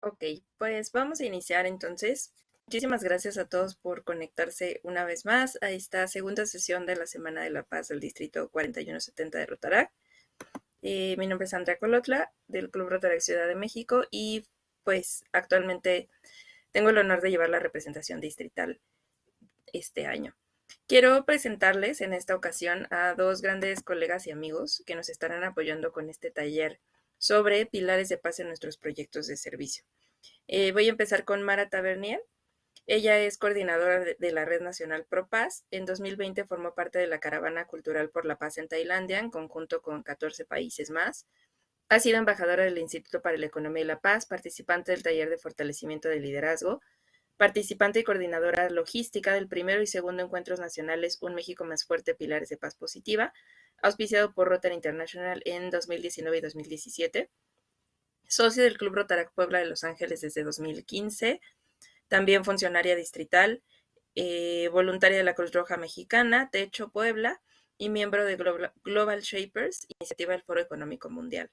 Ok, pues vamos a iniciar entonces. Muchísimas gracias a todos por conectarse una vez más a esta segunda sesión de la Semana de la Paz del Distrito 4170 de Rotaract. Mi nombre es Andrea Colotla, del Club Rotaract Ciudad de México, y pues actualmente tengo el honor de llevar la representación distrital este año. Quiero presentarles en esta ocasión a dos grandes colegas y amigos que nos estarán apoyando con este taller sobre pilares de paz en nuestros proyectos de servicio. Voy a empezar con Mara Tavernier. Ella es coordinadora de la Red Nacional Pro Paz. En 2020 formó parte de la Caravana Cultural por la Paz en Tailandia, en conjunto con 14 países más. Ha sido embajadora del Instituto para la Economía y la Paz, participante del taller de fortalecimiento del liderazgo, participante y coordinadora logística del primero y segundo encuentros nacionales Un México Más Fuerte, Pilares de Paz Positiva, auspiciado por Rotary International en 2019 y 2017. Socio del Club Rotaract Puebla de Los Ángeles desde 2015, también funcionaria distrital, voluntaria de la Cruz Roja Mexicana, Techo Puebla, y miembro de Global Shapers, iniciativa del Foro Económico Mundial.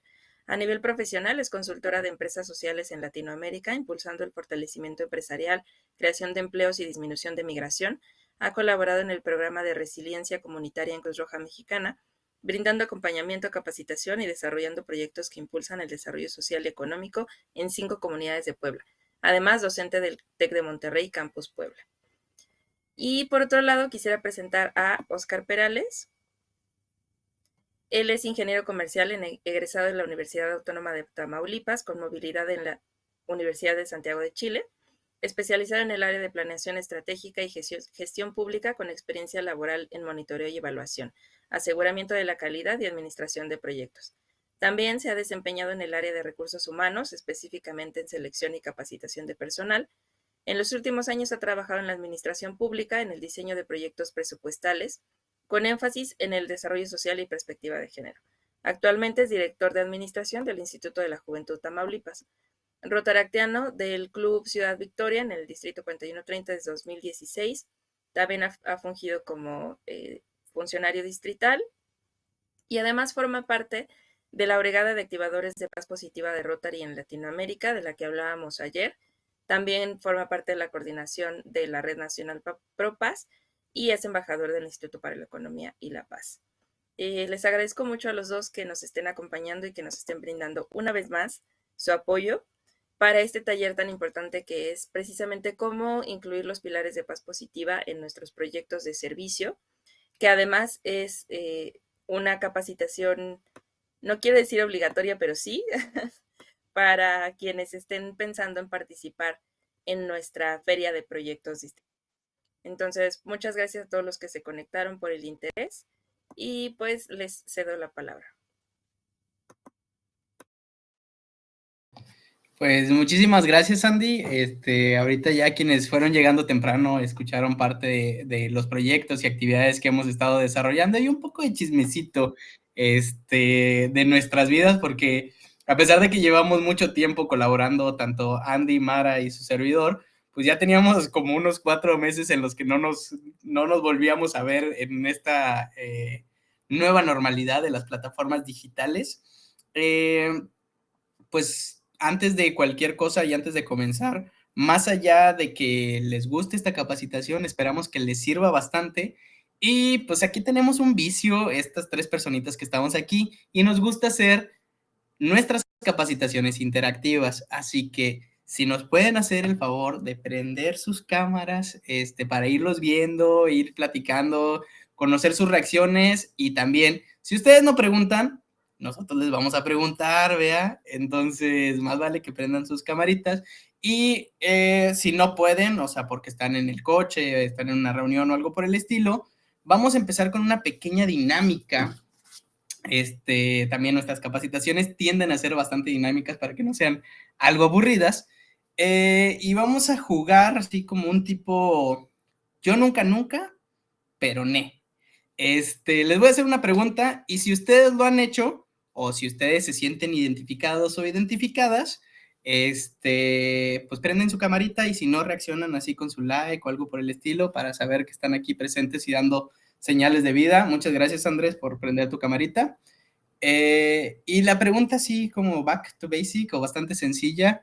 A nivel profesional, es consultora de empresas sociales en Latinoamérica, impulsando el fortalecimiento empresarial, creación de empleos y disminución de migración. Ha colaborado en el programa de resiliencia comunitaria en Cruz Roja Mexicana, brindando acompañamiento, capacitación y desarrollando proyectos que impulsan el desarrollo social y económico en 5 comunidades de Puebla. Además, docente del TEC de Monterrey, Campus Puebla. Y por otro lado, quisiera presentar a Oscar Perales. Él es ingeniero comercial egresado de la Universidad Autónoma de Tamaulipas, con movilidad en la Universidad de Santiago de Chile, especializado en el área de planeación estratégica y gestión pública, con experiencia laboral en monitoreo y evaluación, aseguramiento de la calidad y administración de proyectos. También se ha desempeñado en el área de recursos humanos, específicamente en selección y capacitación de personal. En los últimos años ha trabajado en la administración pública, en el diseño de proyectos presupuestales, con énfasis en el desarrollo social y perspectiva de género. Actualmente es director de administración del Instituto de la Juventud Tamaulipas. Rotaractiano del Club Ciudad Victoria en el Distrito 4130 desde 2016. También ha fungido como funcionario distrital y además forma parte de la Brigada de Activadores de Paz Positiva de Rotary en Latinoamérica, de la que hablábamos ayer. También forma parte de la coordinación de la Red Nacional Pro Paz y es embajador del Instituto para la Economía y la Paz. Les agradezco mucho a los dos que nos estén acompañando y que nos estén brindando una vez más su apoyo para este taller tan importante que es precisamente cómo incluir los pilares de paz positiva en nuestros proyectos de servicio, que además es una capacitación, no quiero decir obligatoria, pero sí, para quienes estén pensando en participar en nuestra feria de proyectos distritales. Entonces, muchas gracias a todos los que se conectaron por el interés y pues les cedo la palabra. Pues muchísimas gracias, Andy. Ahorita ya quienes fueron llegando temprano escucharon parte de los proyectos y actividades que hemos estado desarrollando y un poco de chismecito de nuestras vidas, porque a pesar de que llevamos mucho tiempo colaborando, tanto Andy, Mara y su servidor, pues ya teníamos como unos 4 meses en los que no nos volvíamos a ver en esta nueva normalidad de las plataformas digitales. Pues antes de cualquier cosa y antes de comenzar, más allá de que les guste esta capacitación, esperamos que les sirva bastante. Y pues aquí tenemos un vicio, estas 3 personitas que estamos aquí, y nos gusta hacer nuestras capacitaciones interactivas. Así que si nos pueden hacer el favor de prender sus cámaras para irlos viendo, ir platicando, conocer sus reacciones y también, si ustedes no preguntan, nosotros les vamos a preguntar, ¿vea? Entonces, más vale que prendan sus camaritas y si no pueden, o sea, porque están en el coche, están en una reunión o algo por el estilo, vamos a empezar con una pequeña dinámica. También nuestras capacitaciones tienden a ser bastante dinámicas para que no sean algo aburridas. Y vamos a jugar así como un tipo yo nunca, pero ne. Les voy a hacer una pregunta y si ustedes lo han hecho o si ustedes se sienten identificados o identificadas, pues prenden su camarita y si no reaccionan así con su like o algo por el estilo para saber que están aquí presentes y dando señales de vida. Muchas gracias, Andrés, por prender tu camarita. Y la pregunta así como back to basic o bastante sencilla.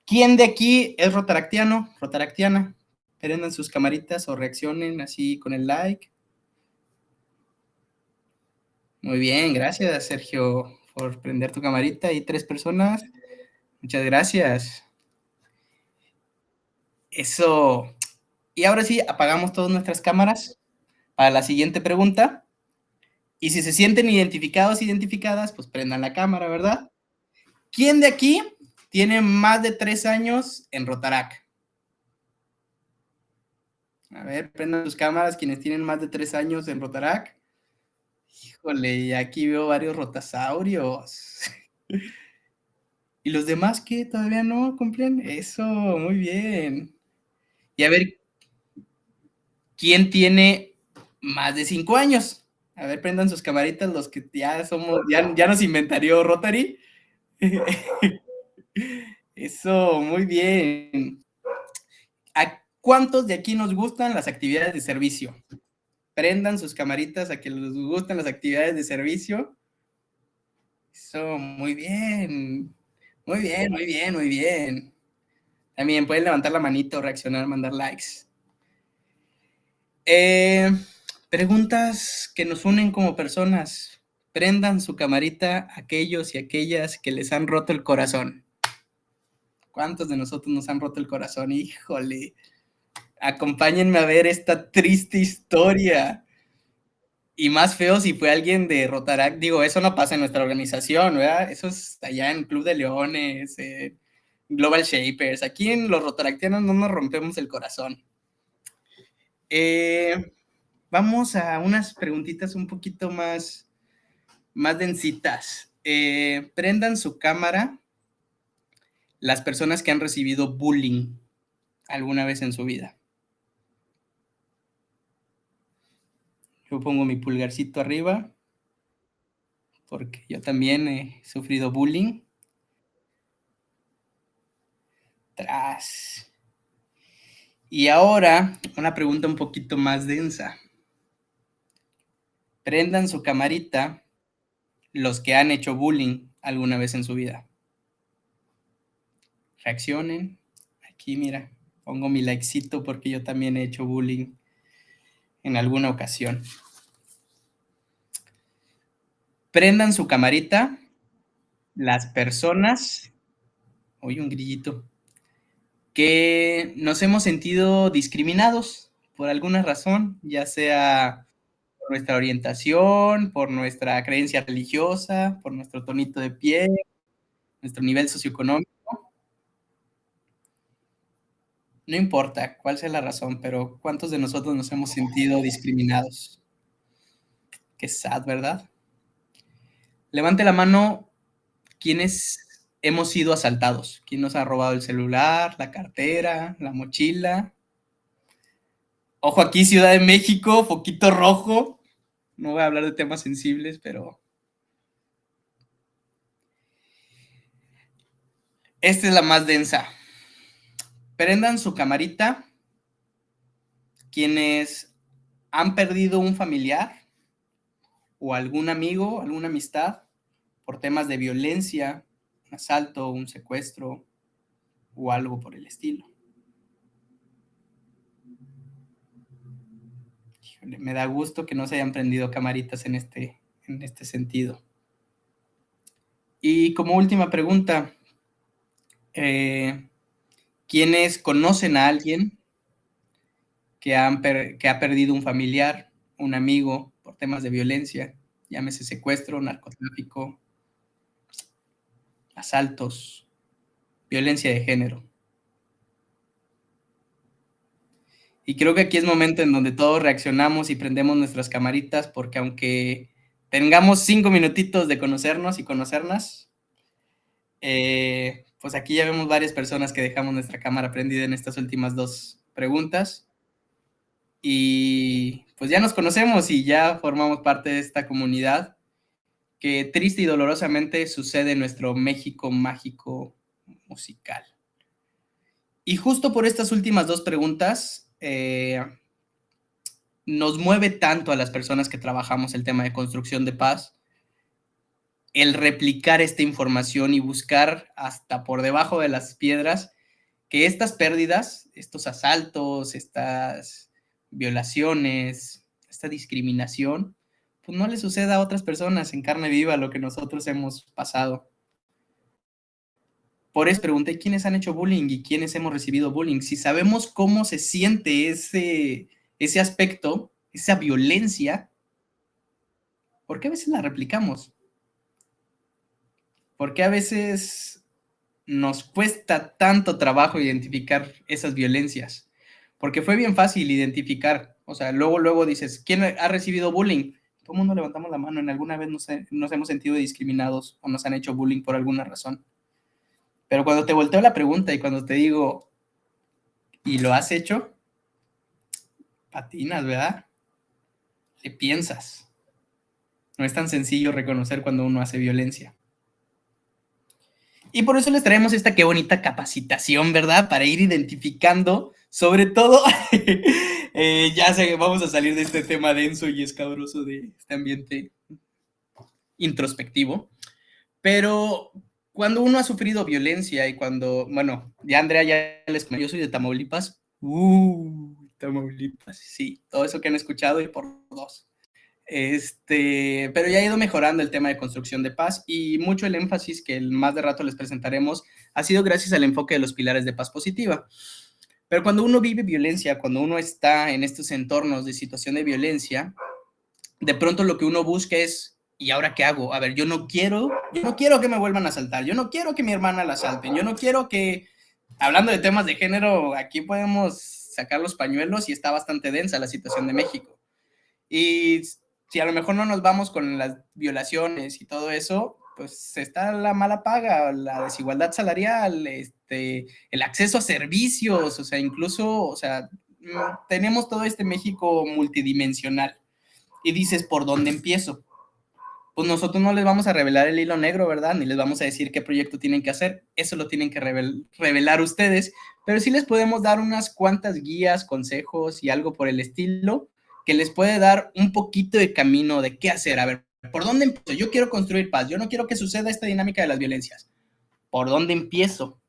¿Quién de aquí es rotaractiano, rotaractiana? Prendan sus camaritas o reaccionen así con el like. Muy bien, gracias Sergio por prender tu camarita y 3 personas. Muchas gracias. Eso. Y ahora sí, apagamos todas nuestras cámaras para la siguiente pregunta. Y si se sienten identificados, identificadas, pues prendan la cámara, ¿verdad? ¿Quién de aquí tiene más de 3 años en Rotarac? A ver, prendan sus cámaras quienes tienen más de 3 años en Rotarac. Híjole, aquí veo varios rotasaurios. ¿Y los demás qué? ¿Todavía no cumplen? Eso, muy bien. Y a ver, ¿quién tiene más de 5 años? A ver, prendan sus camaritas los que ya somos, ya nos inventarió Rotary. Eso, muy bien. ¿A cuántos de aquí nos gustan las actividades de servicio? Prendan sus camaritas a que les gustan las actividades de servicio. Eso, muy bien. Muy bien, muy bien, muy bien. También pueden levantar la manita o reaccionar, mandar likes. Preguntas que nos unen como personas. Prendan su camarita aquellos y aquellas que les han roto el corazón. ¿Cuántos de nosotros nos han roto el corazón? Híjole. Acompáñenme a ver esta triste historia. Y más feo si fue alguien de Rotaract. Digo, eso no pasa en nuestra organización, ¿verdad? Eso es allá en Club de Leones, Global Shapers. Aquí en los rotaractianos no nos rompemos el corazón. Vamos a unas preguntitas un poquito más densitas. Prendan su cámara las personas que han recibido bullying alguna vez en su vida. Yo pongo mi pulgarcito arriba porque yo también he sufrido bullying. Tras. Y ahora, una pregunta un poquito más densa. Prendan su camarita los que han hecho bullying alguna vez en su vida. Reaccionen. Aquí, mira, pongo mi likecito porque yo también he hecho bullying en alguna ocasión. Prendan su camarita las personas, oye, un grillito, que nos hemos sentido discriminados por alguna razón, ya sea por nuestra orientación, por nuestra creencia religiosa, por nuestro tonito de piel, nuestro nivel socioeconómico. No importa cuál sea la razón, pero ¿cuántos de nosotros nos hemos sentido discriminados? Qué sad, ¿verdad? Levante la mano quienes hemos sido asaltados. ¿Quién nos ha robado el celular, la cartera, la mochila? Ojo aquí, Ciudad de México, foquito rojo. No voy a hablar de temas sensibles, pero esta es la más densa. Prendan su camarita quienes han perdido un familiar o algún amigo, alguna amistad por temas de violencia, un asalto, un secuestro o algo por el estilo. Híjole, me da gusto que no se hayan prendido camaritas en este sentido. Y como última pregunta, ¿quiénes conocen a alguien que ha perdido un familiar, un amigo por temas de violencia, llámese secuestro, narcotráfico, asaltos, violencia de género? Y creo que aquí es momento en donde todos reaccionamos y prendemos nuestras camaritas, porque aunque tengamos 5 minutitos de conocernos y conocernos, pues aquí ya vemos varias personas que dejamos nuestra cámara prendida en estas últimas 2 preguntas. Y pues ya nos conocemos y ya formamos parte de esta comunidad que triste y dolorosamente sucede en nuestro México mágico musical. Y justo por estas últimas 2 preguntas, nos mueve tanto a las personas que trabajamos el tema de construcción de paz, el replicar esta información y buscar hasta por debajo de las piedras que estas pérdidas, estos asaltos, estas violaciones, esta discriminación, pues no le suceda a otras personas en carne viva lo que nosotros hemos pasado. Por eso pregunté quiénes han hecho bullying y quiénes hemos recibido bullying. Si sabemos cómo se siente ese aspecto, esa violencia, ¿por qué a veces la replicamos? ¿Por qué a veces nos cuesta tanto trabajo identificar esas violencias? Porque fue bien fácil identificar. O sea, luego dices, ¿quién ha recibido bullying? Todo el mundo levantamos la mano. En alguna vez nos hemos sentido discriminados o nos han hecho bullying por alguna razón. Pero cuando te volteo la pregunta y cuando te digo, ¿y lo has hecho? Patinas, ¿verdad? Le piensas. No es tan sencillo reconocer cuando uno hace violencia. Y por eso les traemos esta qué bonita capacitación, ¿verdad? Para ir identificando, sobre todo, ya sé que vamos a salir de este tema denso y escabroso de este ambiente introspectivo, pero cuando uno ha sufrido violencia y cuando, bueno, ya Andrea ya les comenté, yo soy de Tamaulipas, Tamaulipas, sí, todo eso que han escuchado y por dos. Pero ya ha ido mejorando el tema de construcción de paz y mucho el énfasis que más de rato les presentaremos ha sido gracias al enfoque de los pilares de paz positiva. Pero cuando uno vive violencia, cuando uno está en estos entornos de situación de violencia, de pronto lo que uno busca es, ¿y ahora qué hago? A ver, yo no quiero que me vuelvan a asaltar, yo no quiero que mi hermana la asalten, yo no quiero que, hablando de temas de género, aquí podemos sacar los pañuelos y está bastante densa la situación de México. Y si a lo mejor no nos vamos con las violaciones y todo eso, pues está la mala paga, la desigualdad salarial, el acceso a servicios, o sea, incluso, o sea, tenemos todo este México multidimensional. Y dices, ¿por dónde empiezo? Pues nosotros no les vamos a revelar el hilo negro, ¿verdad? Ni les vamos a decir qué proyecto tienen que hacer. Eso lo tienen que revelar ustedes. Pero sí les podemos dar unas cuantas guías, consejos y algo por el estilo que les puede dar un poquito de camino de qué hacer. A ver, ¿por dónde empiezo? Yo quiero construir paz. Yo no quiero que suceda esta dinámica de las violencias. ¿Por dónde empiezo?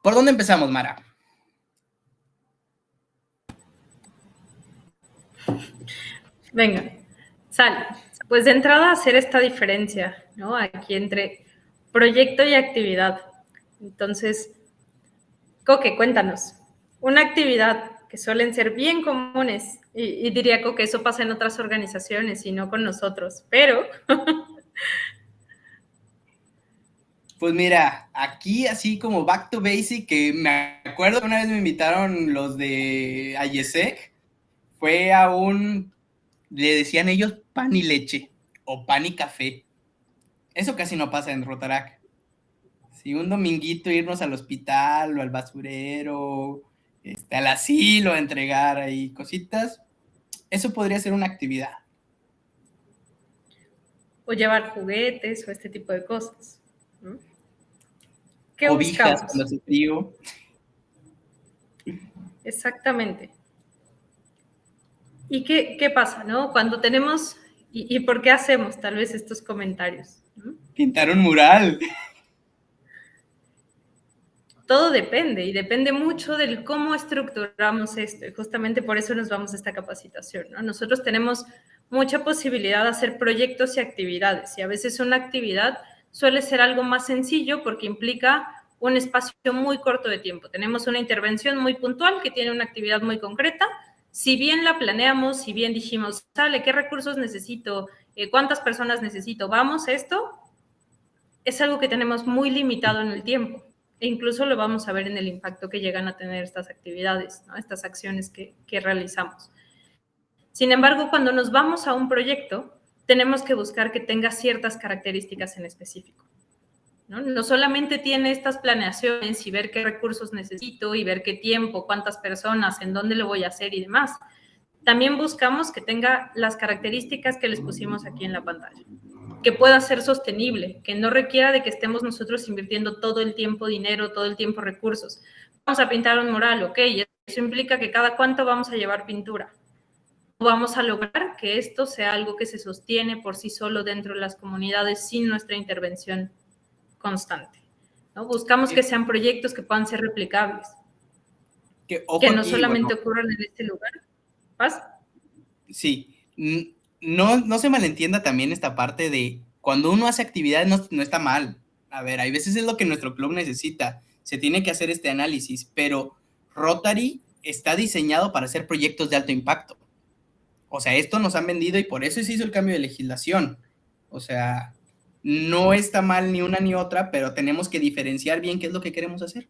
¿Por dónde empezamos, Mara? Venga, sale. Pues de entrada hacer esta diferencia, ¿no? Aquí entre proyecto y actividad. Entonces, Coque, cuéntanos. Una actividad que suelen ser bien comunes, y diría que eso pasa en otras organizaciones y no con nosotros, pero... Pues mira, aquí así como back to basic, que me acuerdo que una vez me invitaron los de IESEC, fue a le decían ellos pan y leche, o pan y café. Eso casi no pasa en Rotarac. Si un dominguito irnos al hospital o al basurero, al asilo a entregar ahí cositas, eso podría ser una actividad. O llevar juguetes o este tipo de cosas, ¿no? ¿Qué Cobijas buscamos? cuando hace frío. Exactamente. ¿Y qué pasa, no? Cuando tenemos, y por qué hacemos tal vez estos comentarios, ¿no? Pintar un mural. Todo depende, y depende mucho del cómo estructuramos esto, y justamente por eso nos vamos a esta capacitación, ¿no? Nosotros tenemos mucha posibilidad de hacer proyectos y actividades, y a veces una actividad suele ser algo más sencillo porque implica un espacio muy corto de tiempo. Tenemos una intervención muy puntual que tiene una actividad muy concreta. Si bien la planeamos, si bien dijimos, sale, ¿qué recursos necesito? ¿Cuántas personas necesito? Vamos, esto es algo que tenemos muy limitado en el tiempo. E incluso lo vamos a ver en el impacto que llegan a tener estas actividades, ¿no? Estas acciones que realizamos. Sin embargo, cuando nos vamos a un proyecto, tenemos que buscar que tenga ciertas características en específico. No solamente tiene estas planeaciones y ver qué recursos necesito y ver qué tiempo, cuántas personas, en dónde lo voy a hacer y demás. También buscamos que tenga las características que les pusimos aquí en la pantalla, que pueda ser sostenible, que no requiera de que estemos nosotros invirtiendo todo el tiempo dinero, todo el tiempo recursos. Vamos a pintar un mural, ok, eso implica que cada cuánto vamos a llevar pintura. Vamos a lograr que esto sea algo que se sostiene por sí solo dentro de las comunidades sin nuestra intervención constante. ¿no? Buscamos que sean proyectos que puedan ser replicables, Que, ojo que no aquí, solamente bueno, ocurran en este lugar. ¿Paz? sí, no se malentienda también esta parte de cuando uno hace actividades no está mal. A ver, hay veces es lo que nuestro club necesita. Se tiene que hacer este análisis, pero Rotary está diseñado para hacer proyectos de alto impacto. O sea, esto nos han vendido y por eso se hizo el cambio de legislación. O sea, no está mal ni una ni otra, pero tenemos que diferenciar bien qué es lo que queremos hacer.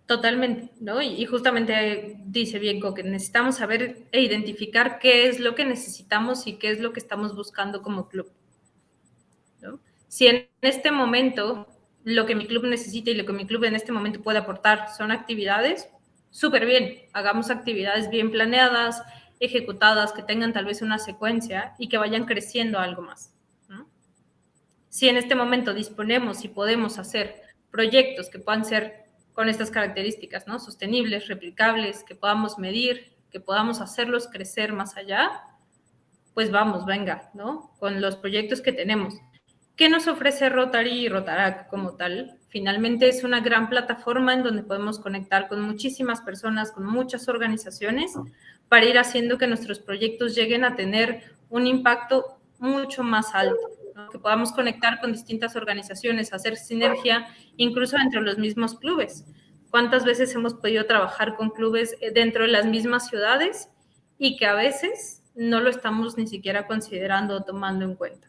Totalmente, ¿no? Y justamente dice bien que necesitamos saber e identificar qué es lo que necesitamos y qué es lo que estamos buscando como club, ¿no? Si en este momento lo que mi club necesita y lo que mi club en este momento puede aportar son actividades, súper bien, hagamos actividades bien planeadas, ejecutadas, que tengan tal vez una secuencia y que vayan creciendo algo más, ¿no? Si en este momento disponemos y podemos hacer proyectos que puedan ser con estas características, ¿no? Sostenibles, replicables, que podamos medir, que podamos hacerlos crecer más allá, pues vamos, venga, ¿no? Con los proyectos que tenemos. ¿Qué nos ofrece Rotary y Rotaract como tal? Finalmente es una gran plataforma en donde podemos conectar con muchísimas personas, con muchas organizaciones, para ir haciendo que nuestros proyectos lleguen a tener un impacto mucho más alto, ¿no? Que podamos conectar con distintas organizaciones, hacer sinergia, incluso entre los mismos clubes. ¿Cuántas veces hemos podido trabajar con clubes dentro de las mismas ciudades y que a veces no lo estamos ni siquiera considerando o tomando en cuenta?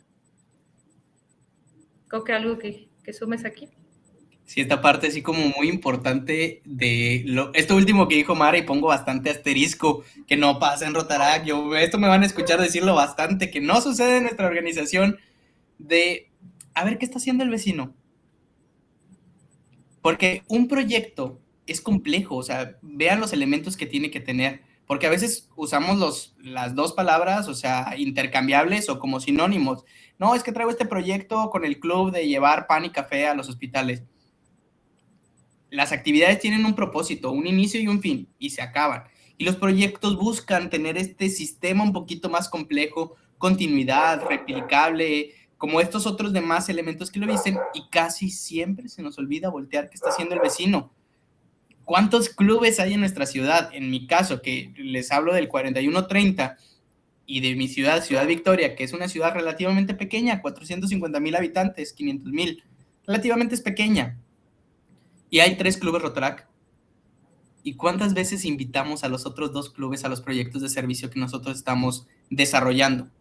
Creo que algo que sumes aquí. Sí, esta parte así como muy importante esto último que dijo Mara y pongo bastante asterisco, que no pasa en Rotaract, esto me van a escuchar decirlo bastante, que no sucede en nuestra organización, de a ver qué está haciendo el vecino. Porque un proyecto es complejo, o sea, vean los elementos que tiene que tener, porque a veces usamos las dos palabras, o sea, intercambiables o como sinónimos. No, es que traigo este proyecto con el club de llevar pan y café a los hospitales. Las actividades tienen un propósito, un inicio y un fin, y se acaban. Y los proyectos buscan tener este sistema un poquito más complejo, continuidad, replicable, como estos otros demás elementos que lo dicen, y casi siempre se nos olvida voltear qué está haciendo el vecino. ¿Cuántos clubes hay en nuestra ciudad? En mi caso, que les hablo del 4130, y de mi ciudad, Ciudad Victoria, que es una ciudad relativamente pequeña, 450,000 habitantes, 500,000, relativamente es pequeña. Y hay 3 clubes Rotaract. ¿Y cuántas veces invitamos a los otros 2 clubes a los proyectos de servicio que nosotros estamos desarrollando?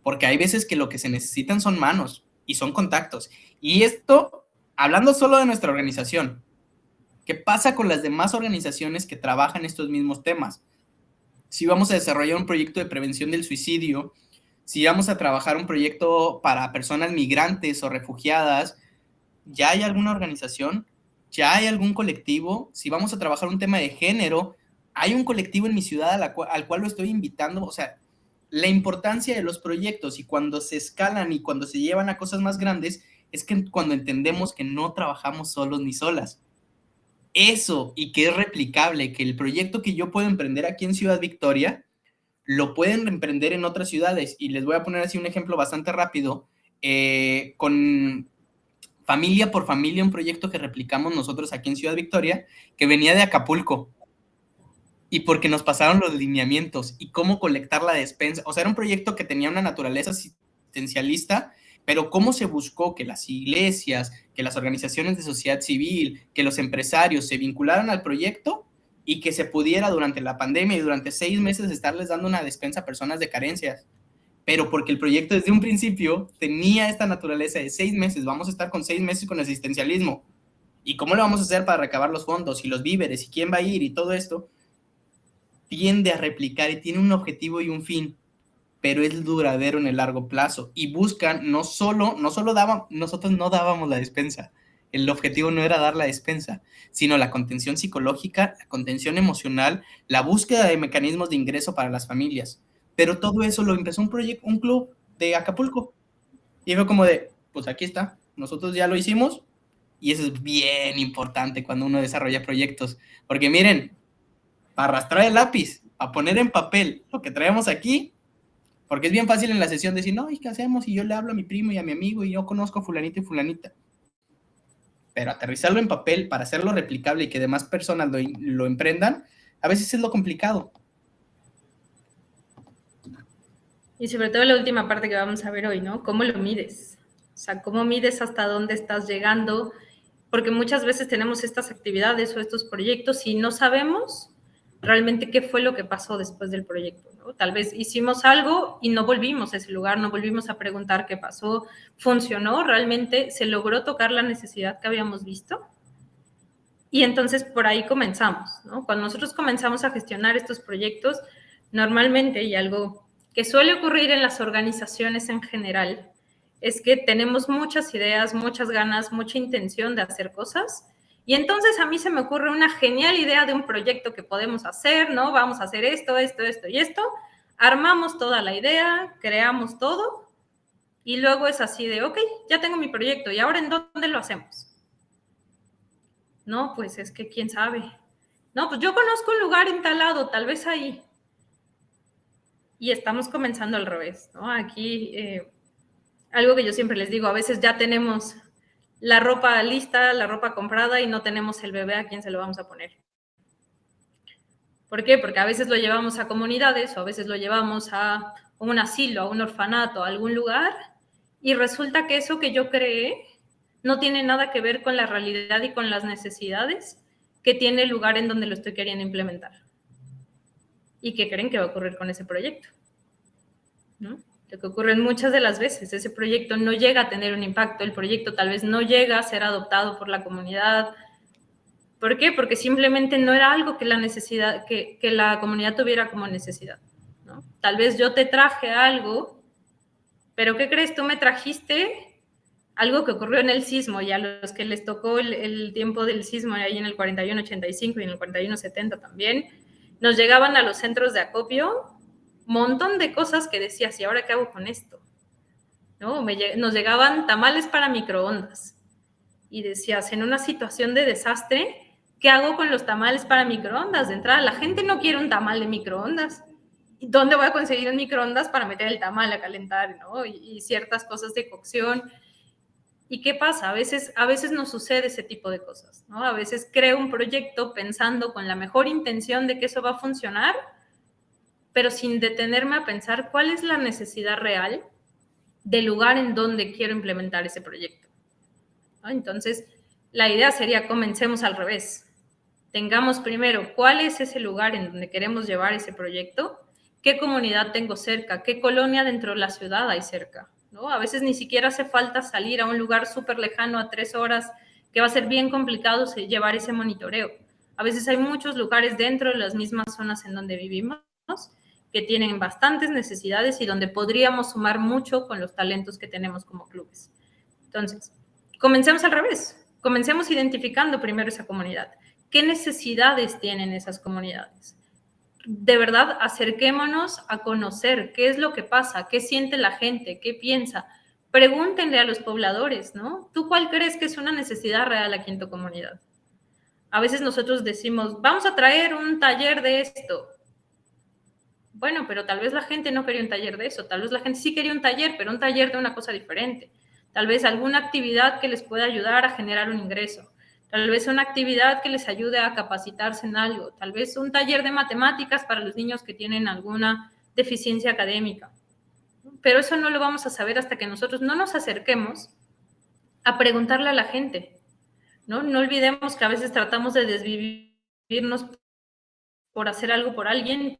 Porque hay veces que lo que se necesitan son manos y son contactos. Y esto, hablando solo de nuestra organización, ¿qué pasa con las demás organizaciones que trabajan estos mismos temas? Si vamos a desarrollar un proyecto de prevención del suicidio, si vamos a trabajar un proyecto para personas migrantes o refugiadas, ¿ya hay alguna organización? ¿Ya hay algún colectivo? Si vamos a trabajar un tema de género, ¿hay un colectivo en mi ciudad al cual lo estoy invitando? O sea, la importancia de los proyectos y cuando se escalan y cuando se llevan a cosas más grandes, es que cuando entendemos que no trabajamos solos ni solas. Eso, y que es replicable, que el proyecto que yo puedo emprender aquí en Ciudad Victoria, lo pueden emprender en otras ciudades. Y les voy a poner así un ejemplo bastante rápido, con Familia por Familia, un proyecto que replicamos nosotros aquí en Ciudad Victoria, que venía de Acapulco, y porque nos pasaron los lineamientos y cómo colectar la despensa. O sea, era un proyecto que tenía una naturaleza asistencialista, pero cómo se buscó que las iglesias, que las organizaciones de sociedad civil, que los empresarios se vincularan al proyecto y que se pudiera durante la pandemia y durante 6 meses estarles dando una despensa a personas de carencias. Pero porque el proyecto desde un principio tenía esta naturaleza de 6 meses, vamos a estar con 6 meses con asistencialismo. ¿Y cómo lo vamos a hacer para recabar los fondos y los víveres y quién va a ir y todo esto? Tiende a replicar y tiene un objetivo y un fin, pero es duradero en el largo plazo. Y buscan, nosotros no dábamos la despensa. El objetivo no era dar la despensa, sino la contención psicológica, la contención emocional, la búsqueda de mecanismos de ingreso para las familias. Pero todo eso lo empezó un club de Acapulco. Y fue como de, pues aquí está, nosotros ya lo hicimos. Y eso es bien importante cuando uno desarrolla proyectos. Porque miren, para arrastrar el lápiz, a poner en papel lo que traemos aquí, Porque es bien fácil en la sesión decir, no, ¿y qué hacemos? Y yo le hablo a mi primo y a mi amigo y yo conozco a fulanito y fulanita. Pero aterrizarlo en papel para hacerlo replicable y que demás personas lo emprendan, a veces es lo complicado. Y sobre todo la última parte que vamos a ver hoy, ¿no? ¿Cómo lo mides? O sea, ¿cómo mides hasta dónde estás llegando? Porque muchas veces tenemos estas actividades o estos proyectos y no sabemos realmente qué fue lo que pasó después del proyecto, ¿no? Tal vez hicimos algo y no volvimos a ese lugar, no volvimos a preguntar qué pasó, funcionó, realmente se logró tocar la necesidad que habíamos visto. Y entonces por ahí comenzamos, ¿no? Cuando nosotros comenzamos a gestionar estos proyectos, normalmente, y algo que suele ocurrir en las organizaciones en general, es que tenemos muchas ideas, muchas ganas, mucha intención de hacer cosas, y entonces a mí se me ocurre una genial idea de un proyecto que podemos hacer, ¿no? Vamos a hacer esto, esto, esto y esto, armamos toda la idea, creamos todo, y luego es así de, ok, ya tengo mi proyecto, ¿y ahora en dónde lo hacemos? No, pues es que quién sabe. No, pues yo conozco un lugar en tal lado, tal vez ahí. Y estamos comenzando al revés, ¿no? Aquí, algo que yo siempre les digo, a veces ya tenemos la ropa lista, la ropa comprada y no tenemos el bebé a quién se lo vamos a poner. ¿Por qué? Porque a veces lo llevamos a comunidades o a veces lo llevamos a un asilo, a un orfanato, a algún lugar y resulta que eso que yo creé no tiene nada que ver con la realidad y con las necesidades que tiene el lugar en donde lo estoy queriendo implementar. ¿Y qué creen que va a ocurrir con ese proyecto? ¿No? Lo que ocurre muchas de las veces, ese proyecto no llega a tener un impacto, el proyecto tal vez no llega a ser adoptado por la comunidad. ¿Por qué? Porque simplemente no era algo que la necesidad, que la comunidad tuviera como necesidad, ¿no? Tal vez yo te traje algo, pero ¿qué crees? Tú me trajiste algo que ocurrió en el sismo, y a los que les tocó el tiempo del sismo, ahí en el 41-85 y en el 41-70 también, nos llegaban a los centros de acopio un montón de cosas que decías, ¿y ahora qué hago con esto? ¿No? Nos llegaban tamales para microondas, y decías, en una situación de desastre, ¿qué hago con los tamales para microondas? De entrada, la gente no quiere un tamal de microondas. ¿Dónde voy a conseguir un microondas para meter el tamal a calentar, ¿no? Y ciertas cosas de cocción. ¿Y qué pasa? A veces nos sucede ese tipo de cosas, ¿no? A veces creo un proyecto pensando con la mejor intención de que eso va a funcionar, pero sin detenerme a pensar cuál es la necesidad real del lugar en donde quiero implementar ese proyecto, ¿no? Entonces, la idea sería comencemos al revés. Tengamos primero cuál es ese lugar en donde queremos llevar ese proyecto, qué comunidad tengo cerca, qué colonia dentro de la ciudad hay cerca, ¿no? A veces ni siquiera hace falta salir a un lugar súper lejano a 3 horas, que va a ser bien complicado llevar ese monitoreo. A veces hay muchos lugares dentro de las mismas zonas en donde vivimos que tienen bastantes necesidades y donde podríamos sumar mucho con los talentos que tenemos como clubes. Entonces, comencemos al revés. Comencemos identificando primero esa comunidad. ¿Qué necesidades tienen esas comunidades? De verdad, acerquémonos a conocer qué es lo que pasa, qué siente la gente, qué piensa. Pregúntenle a los pobladores, ¿no? ¿Tú cuál crees que es una necesidad real aquí en tu comunidad? A veces nosotros decimos, vamos a traer un taller de esto. Bueno, pero tal vez la gente no quería un taller de eso, tal vez la gente sí quería un taller, pero un taller de una cosa diferente. Tal vez alguna actividad que les pueda ayudar a generar un ingreso. Tal vez una actividad que les ayude a capacitarse en algo. Tal vez un taller de matemáticas para los niños que tienen alguna deficiencia académica. Pero eso no lo vamos a saber hasta que nosotros no nos acerquemos a preguntarle a la gente, ¿no? No olvidemos que a veces tratamos de desvivirnos por hacer algo por alguien,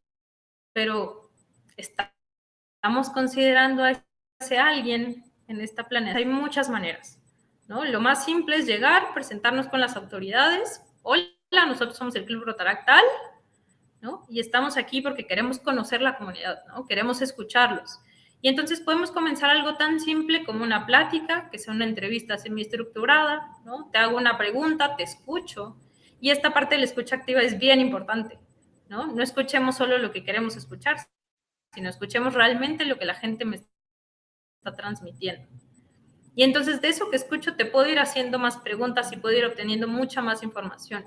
pero estamos considerando a ese alguien en esta planeta. Hay muchas maneras, ¿no? Lo más simple es llegar, presentarnos con las autoridades. Hola, nosotros somos el Club Rotaract tal, ¿no? Y estamos aquí porque queremos conocer la comunidad, ¿no? Queremos escucharlos. Y entonces podemos comenzar algo tan simple como una plática, que sea una entrevista semiestructurada, ¿no? Te hago una pregunta, te escucho. Y esta parte de la escucha activa es bien importante, ¿no? No escuchemos solo lo que queremos escuchar, sino escuchemos realmente lo que la gente me está transmitiendo. Y entonces de eso que escucho te puedo ir haciendo más preguntas y puedo ir obteniendo mucha más información.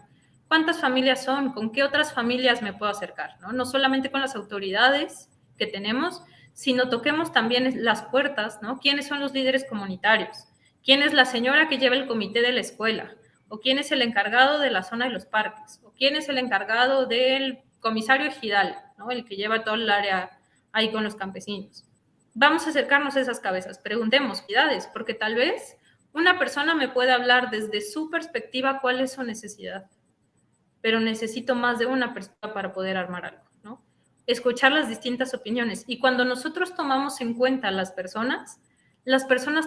¿Cuántas familias son? ¿Con qué otras familias me puedo acercar? No solamente con las autoridades que tenemos, sino toquemos también las puertas, ¿no? ¿Quiénes son los líderes comunitarios? ¿Quién es la señora que lleva el comité de la escuela? ¿O quién es el encargado de la zona de los parques? ¿O quién es el encargado del comisario ejidal, ¿no? El que lleva todo el área ahí con los campesinos? Vamos a acercarnos a esas cabezas, preguntemos, porque tal vez una persona me puede hablar desde su perspectiva cuál es su necesidad, pero necesito más de una persona para poder armar algo, ¿no? Escuchar las distintas opiniones. Y cuando nosotros tomamos en cuenta a las personas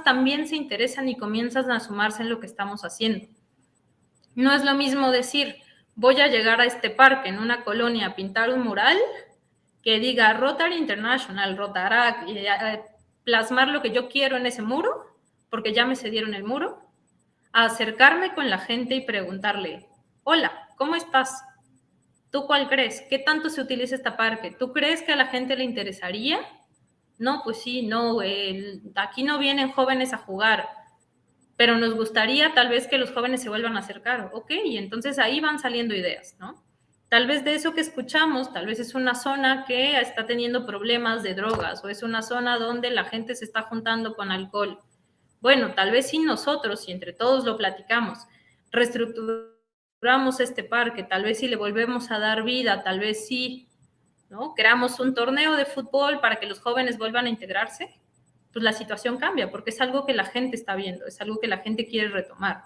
también se interesan y comienzan a sumarse en lo que estamos haciendo. No es lo mismo decir, voy a llegar a este parque en una colonia a pintar un mural que diga Rotary International, Rotarac, y plasmar lo que yo quiero en ese muro, porque ya me cedieron el muro, a acercarme con la gente y preguntarle, hola, ¿cómo estás? ¿Tú cuál crees? ¿Qué tanto se utiliza este parque? ¿Tú crees que a la gente le interesaría? No, pues sí, no, aquí no vienen jóvenes a jugar, pero nos gustaría tal vez que los jóvenes se vuelvan a acercar. Ok, y entonces ahí van saliendo ideas, ¿no? Tal vez de eso que escuchamos, tal vez es una zona que está teniendo problemas de drogas o es una zona donde la gente se está juntando con alcohol. Bueno, tal vez sí nosotros, si entre todos lo platicamos, reestructuramos este parque, tal vez sí le volvemos a dar vida, tal vez sí, ¿no? Creamos un torneo de fútbol para que los jóvenes vuelvan a integrarse, pues la situación cambia, porque es algo que la gente está viendo, es algo que la gente quiere retomar.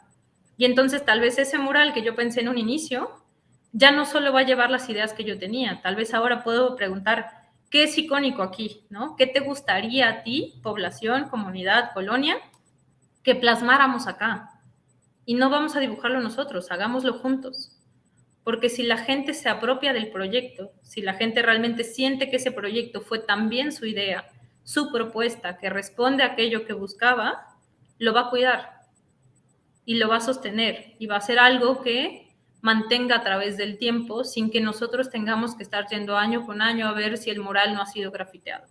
Y entonces tal vez ese mural que yo pensé en un inicio, ya no solo va a llevar las ideas que yo tenía, tal vez ahora puedo preguntar, ¿qué es icónico aquí? ¿No? ¿Qué te gustaría a ti, población, comunidad, colonia, que plasmáramos acá? Y no vamos a dibujarlo nosotros, hagámoslo juntos. Porque si la gente se apropia del proyecto, si la gente realmente siente que ese proyecto fue también su idea, su propuesta, que responde a aquello que buscaba, lo va a cuidar y lo va a sostener y va a ser algo que mantenga a través del tiempo sin que nosotros tengamos que estar yendo año con año a ver si el mural no ha sido grafiteado,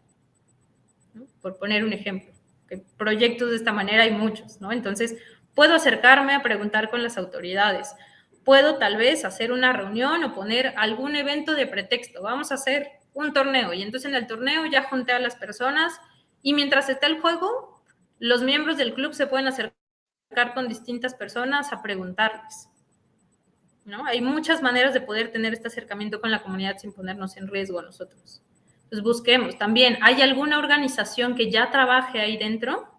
¿no? Por poner un ejemplo. Que proyectos de esta manera hay muchos, ¿no? Entonces, puedo acercarme a preguntar con las autoridades, puedo tal vez hacer una reunión o poner algún evento de pretexto, vamos a hacer un torneo y entonces en el torneo ya junté a las personas y mientras está el juego, los miembros del club se pueden acercar con distintas personas a preguntarles, ¿no? Hay muchas maneras de poder tener este acercamiento con la comunidad sin ponernos en riesgo a nosotros. Entonces busquemos también, ¿hay alguna organización que ya trabaje ahí dentro?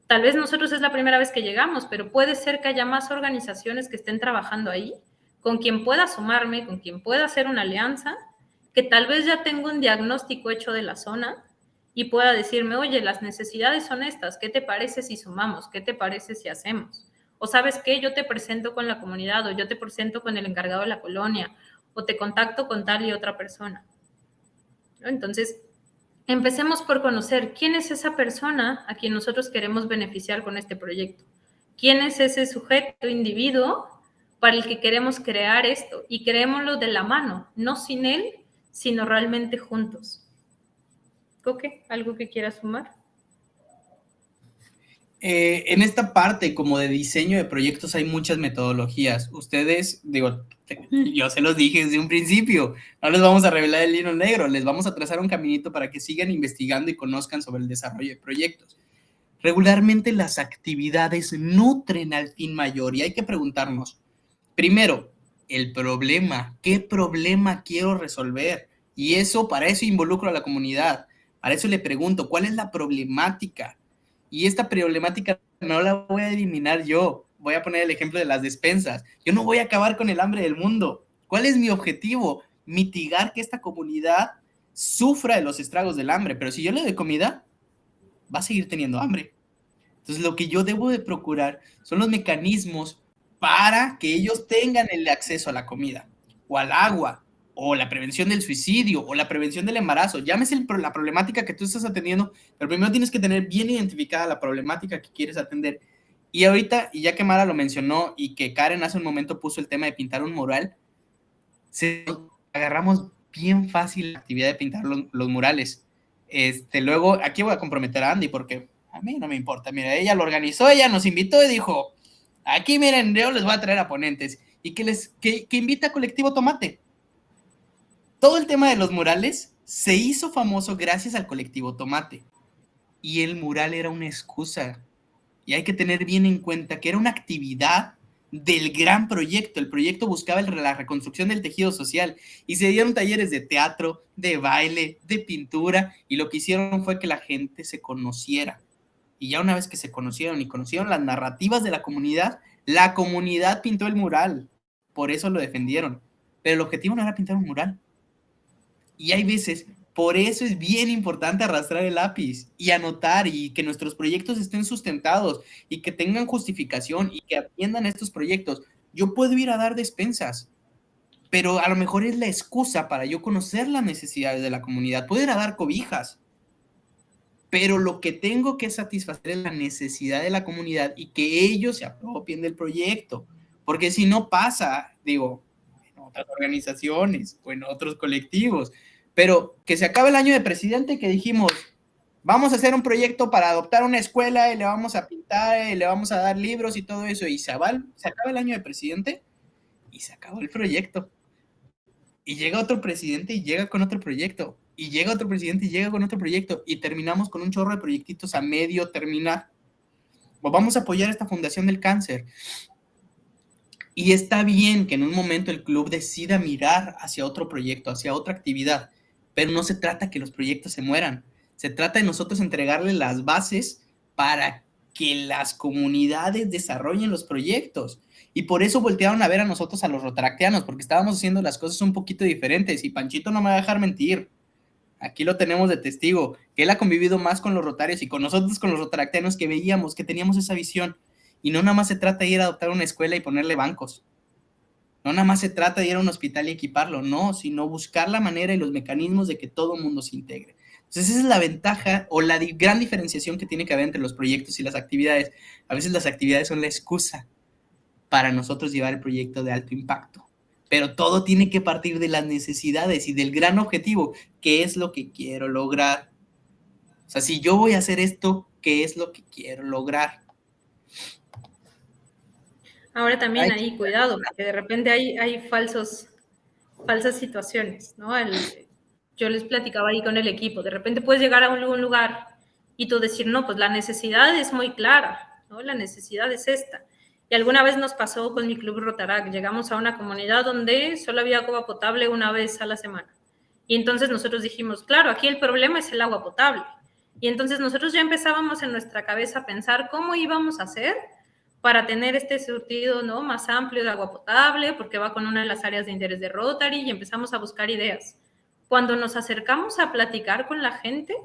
Tal vez nosotros es la primera vez que llegamos, pero puede ser que haya más organizaciones que estén trabajando ahí, con quien pueda sumarme, con quien pueda hacer una alianza, que tal vez ya tenga un diagnóstico hecho de la zona y pueda decirme, oye, las necesidades son estas, ¿qué te parece si sumamos? ¿Qué te parece si hacemos? O sabes qué, yo te presento con la comunidad, o yo te presento con el encargado de la colonia, o te contacto con tal y otra persona, ¿no? Entonces, empecemos por conocer quién es esa persona a quien nosotros queremos beneficiar con este proyecto. ¿Quién es ese sujeto, individuo, para el que queremos crear esto? Y creémoslo de la mano, no sin él, sino realmente juntos. Coque, ¿algo que quieras sumar? En esta parte como de diseño de proyectos hay muchas metodologías. Ustedes, digo, yo se los dije desde un principio, no les vamos a revelar el hilo negro, les vamos a trazar un caminito para que sigan investigando y conozcan sobre el desarrollo de proyectos. Regularmente las actividades nutren al fin mayor y hay que preguntarnos, primero, el problema, ¿qué problema quiero resolver? Y eso, para eso involucro a la comunidad, para eso le pregunto, ¿cuál es la problemática? Y esta problemática no la voy a eliminar yo. Voy a poner el ejemplo de las despensas. Yo no voy a acabar con el hambre del mundo. ¿Cuál es mi objetivo? Mitigar que esta comunidad sufra de los estragos del hambre. Pero si yo le doy comida, va a seguir teniendo hambre. Entonces, lo que yo debo de procurar son los mecanismos para que ellos tengan el acceso a la comida o al agua, o la prevención del suicidio, o la prevención del embarazo, llámese la problemática que tú estás atendiendo, pero primero tienes que tener bien identificada la problemática que quieres atender. Y ahorita, y ya que Mara lo mencionó, y que Karen hace un momento puso el tema de pintar un mural, agarramos bien fácil la actividad de pintar los murales. Luego, aquí voy a comprometer a Andy, porque a mí no me importa, mira, ella lo organizó, ella nos invitó y dijo, aquí miren, yo les voy a traer a ponentes, y que invita a Colectivo Tomate. Todo el tema de los murales se hizo famoso gracias al colectivo Tomate. Y el mural era una excusa. Y hay que tener bien en cuenta que era una actividad del gran proyecto. El proyecto buscaba la reconstrucción del tejido social y se dieron talleres de teatro, de baile, de pintura, y lo que hicieron fue que la gente se conociera. Y ya una vez que se conocieron y conocieron las narrativas de la comunidad pintó el mural. Por eso lo defendieron. Pero el objetivo no era pintar un mural. Y hay veces, por eso es bien importante arrastrar el lápiz y anotar y que nuestros proyectos estén sustentados y que tengan justificación y que atiendan estos proyectos. Yo puedo ir a dar despensas, pero a lo mejor es la excusa para yo conocer las necesidades de la comunidad. Puedo ir a dar cobijas, pero lo que tengo que satisfacer es la necesidad de la comunidad y que ellos se apropien del proyecto, porque si no pasa, digo, en otras organizaciones o en otros colectivos, pero que se acabe el año de presidente que dijimos, vamos a hacer un proyecto para adoptar una escuela y le vamos a pintar y le vamos a dar libros y todo eso, y se acaba el año de presidente y se acabó el proyecto. Y llega otro presidente y llega con otro proyecto. Y llega otro presidente y llega con otro proyecto. Y terminamos con un chorro de proyectitos a medio terminar. O vamos a apoyar esta Fundación del Cáncer. Y está bien que en un momento el club decida mirar hacia otro proyecto, hacia otra actividad. Pero no se trata que los proyectos se mueran. Se trata de nosotros entregarles las bases para que las comunidades desarrollen los proyectos. Y por eso voltearon a ver a nosotros, a los rotaractianos, porque estábamos haciendo las cosas un poquito diferentes. Y Panchito no me va a dejar mentir. Aquí lo tenemos de testigo, que él ha convivido más con los rotarios y con nosotros, con los rotaractianos, que veíamos, que teníamos esa visión. Y no nada más se trata de ir a adoptar una escuela y ponerle bancos. No nada más se trata de ir a un hospital y equiparlo, no, sino buscar la manera y los mecanismos de que todo el mundo se integre. Entonces esa es la ventaja o la gran diferenciación que tiene que haber entre los proyectos y las actividades. A veces las actividades son la excusa para nosotros llevar el proyecto de alto impacto. Pero todo tiene que partir de las necesidades y del gran objetivo, que es lo que quiero lograr. O sea, si yo voy a hacer esto, ¿qué es lo que quiero lograr? Ahora también ahí, cuidado, porque de repente hay falsas situaciones, ¿no? Yo les platicaba ahí con el equipo, de repente puedes llegar a un lugar y tú decir, no, pues la necesidad es muy clara, ¿no? La necesidad es esta. Y alguna vez nos pasó con mi club Rotarac, llegamos a una comunidad donde solo había agua potable una vez a la semana. Y entonces nosotros dijimos, claro, aquí el problema es el agua potable. Y entonces nosotros ya empezábamos en nuestra cabeza a pensar cómo íbamos a hacer para tener este surtido, ¿no?, más amplio de agua potable, porque va con una de las áreas de interés de Rotary, y empezamos a buscar ideas. Cuando nos acercamos a platicar con la gente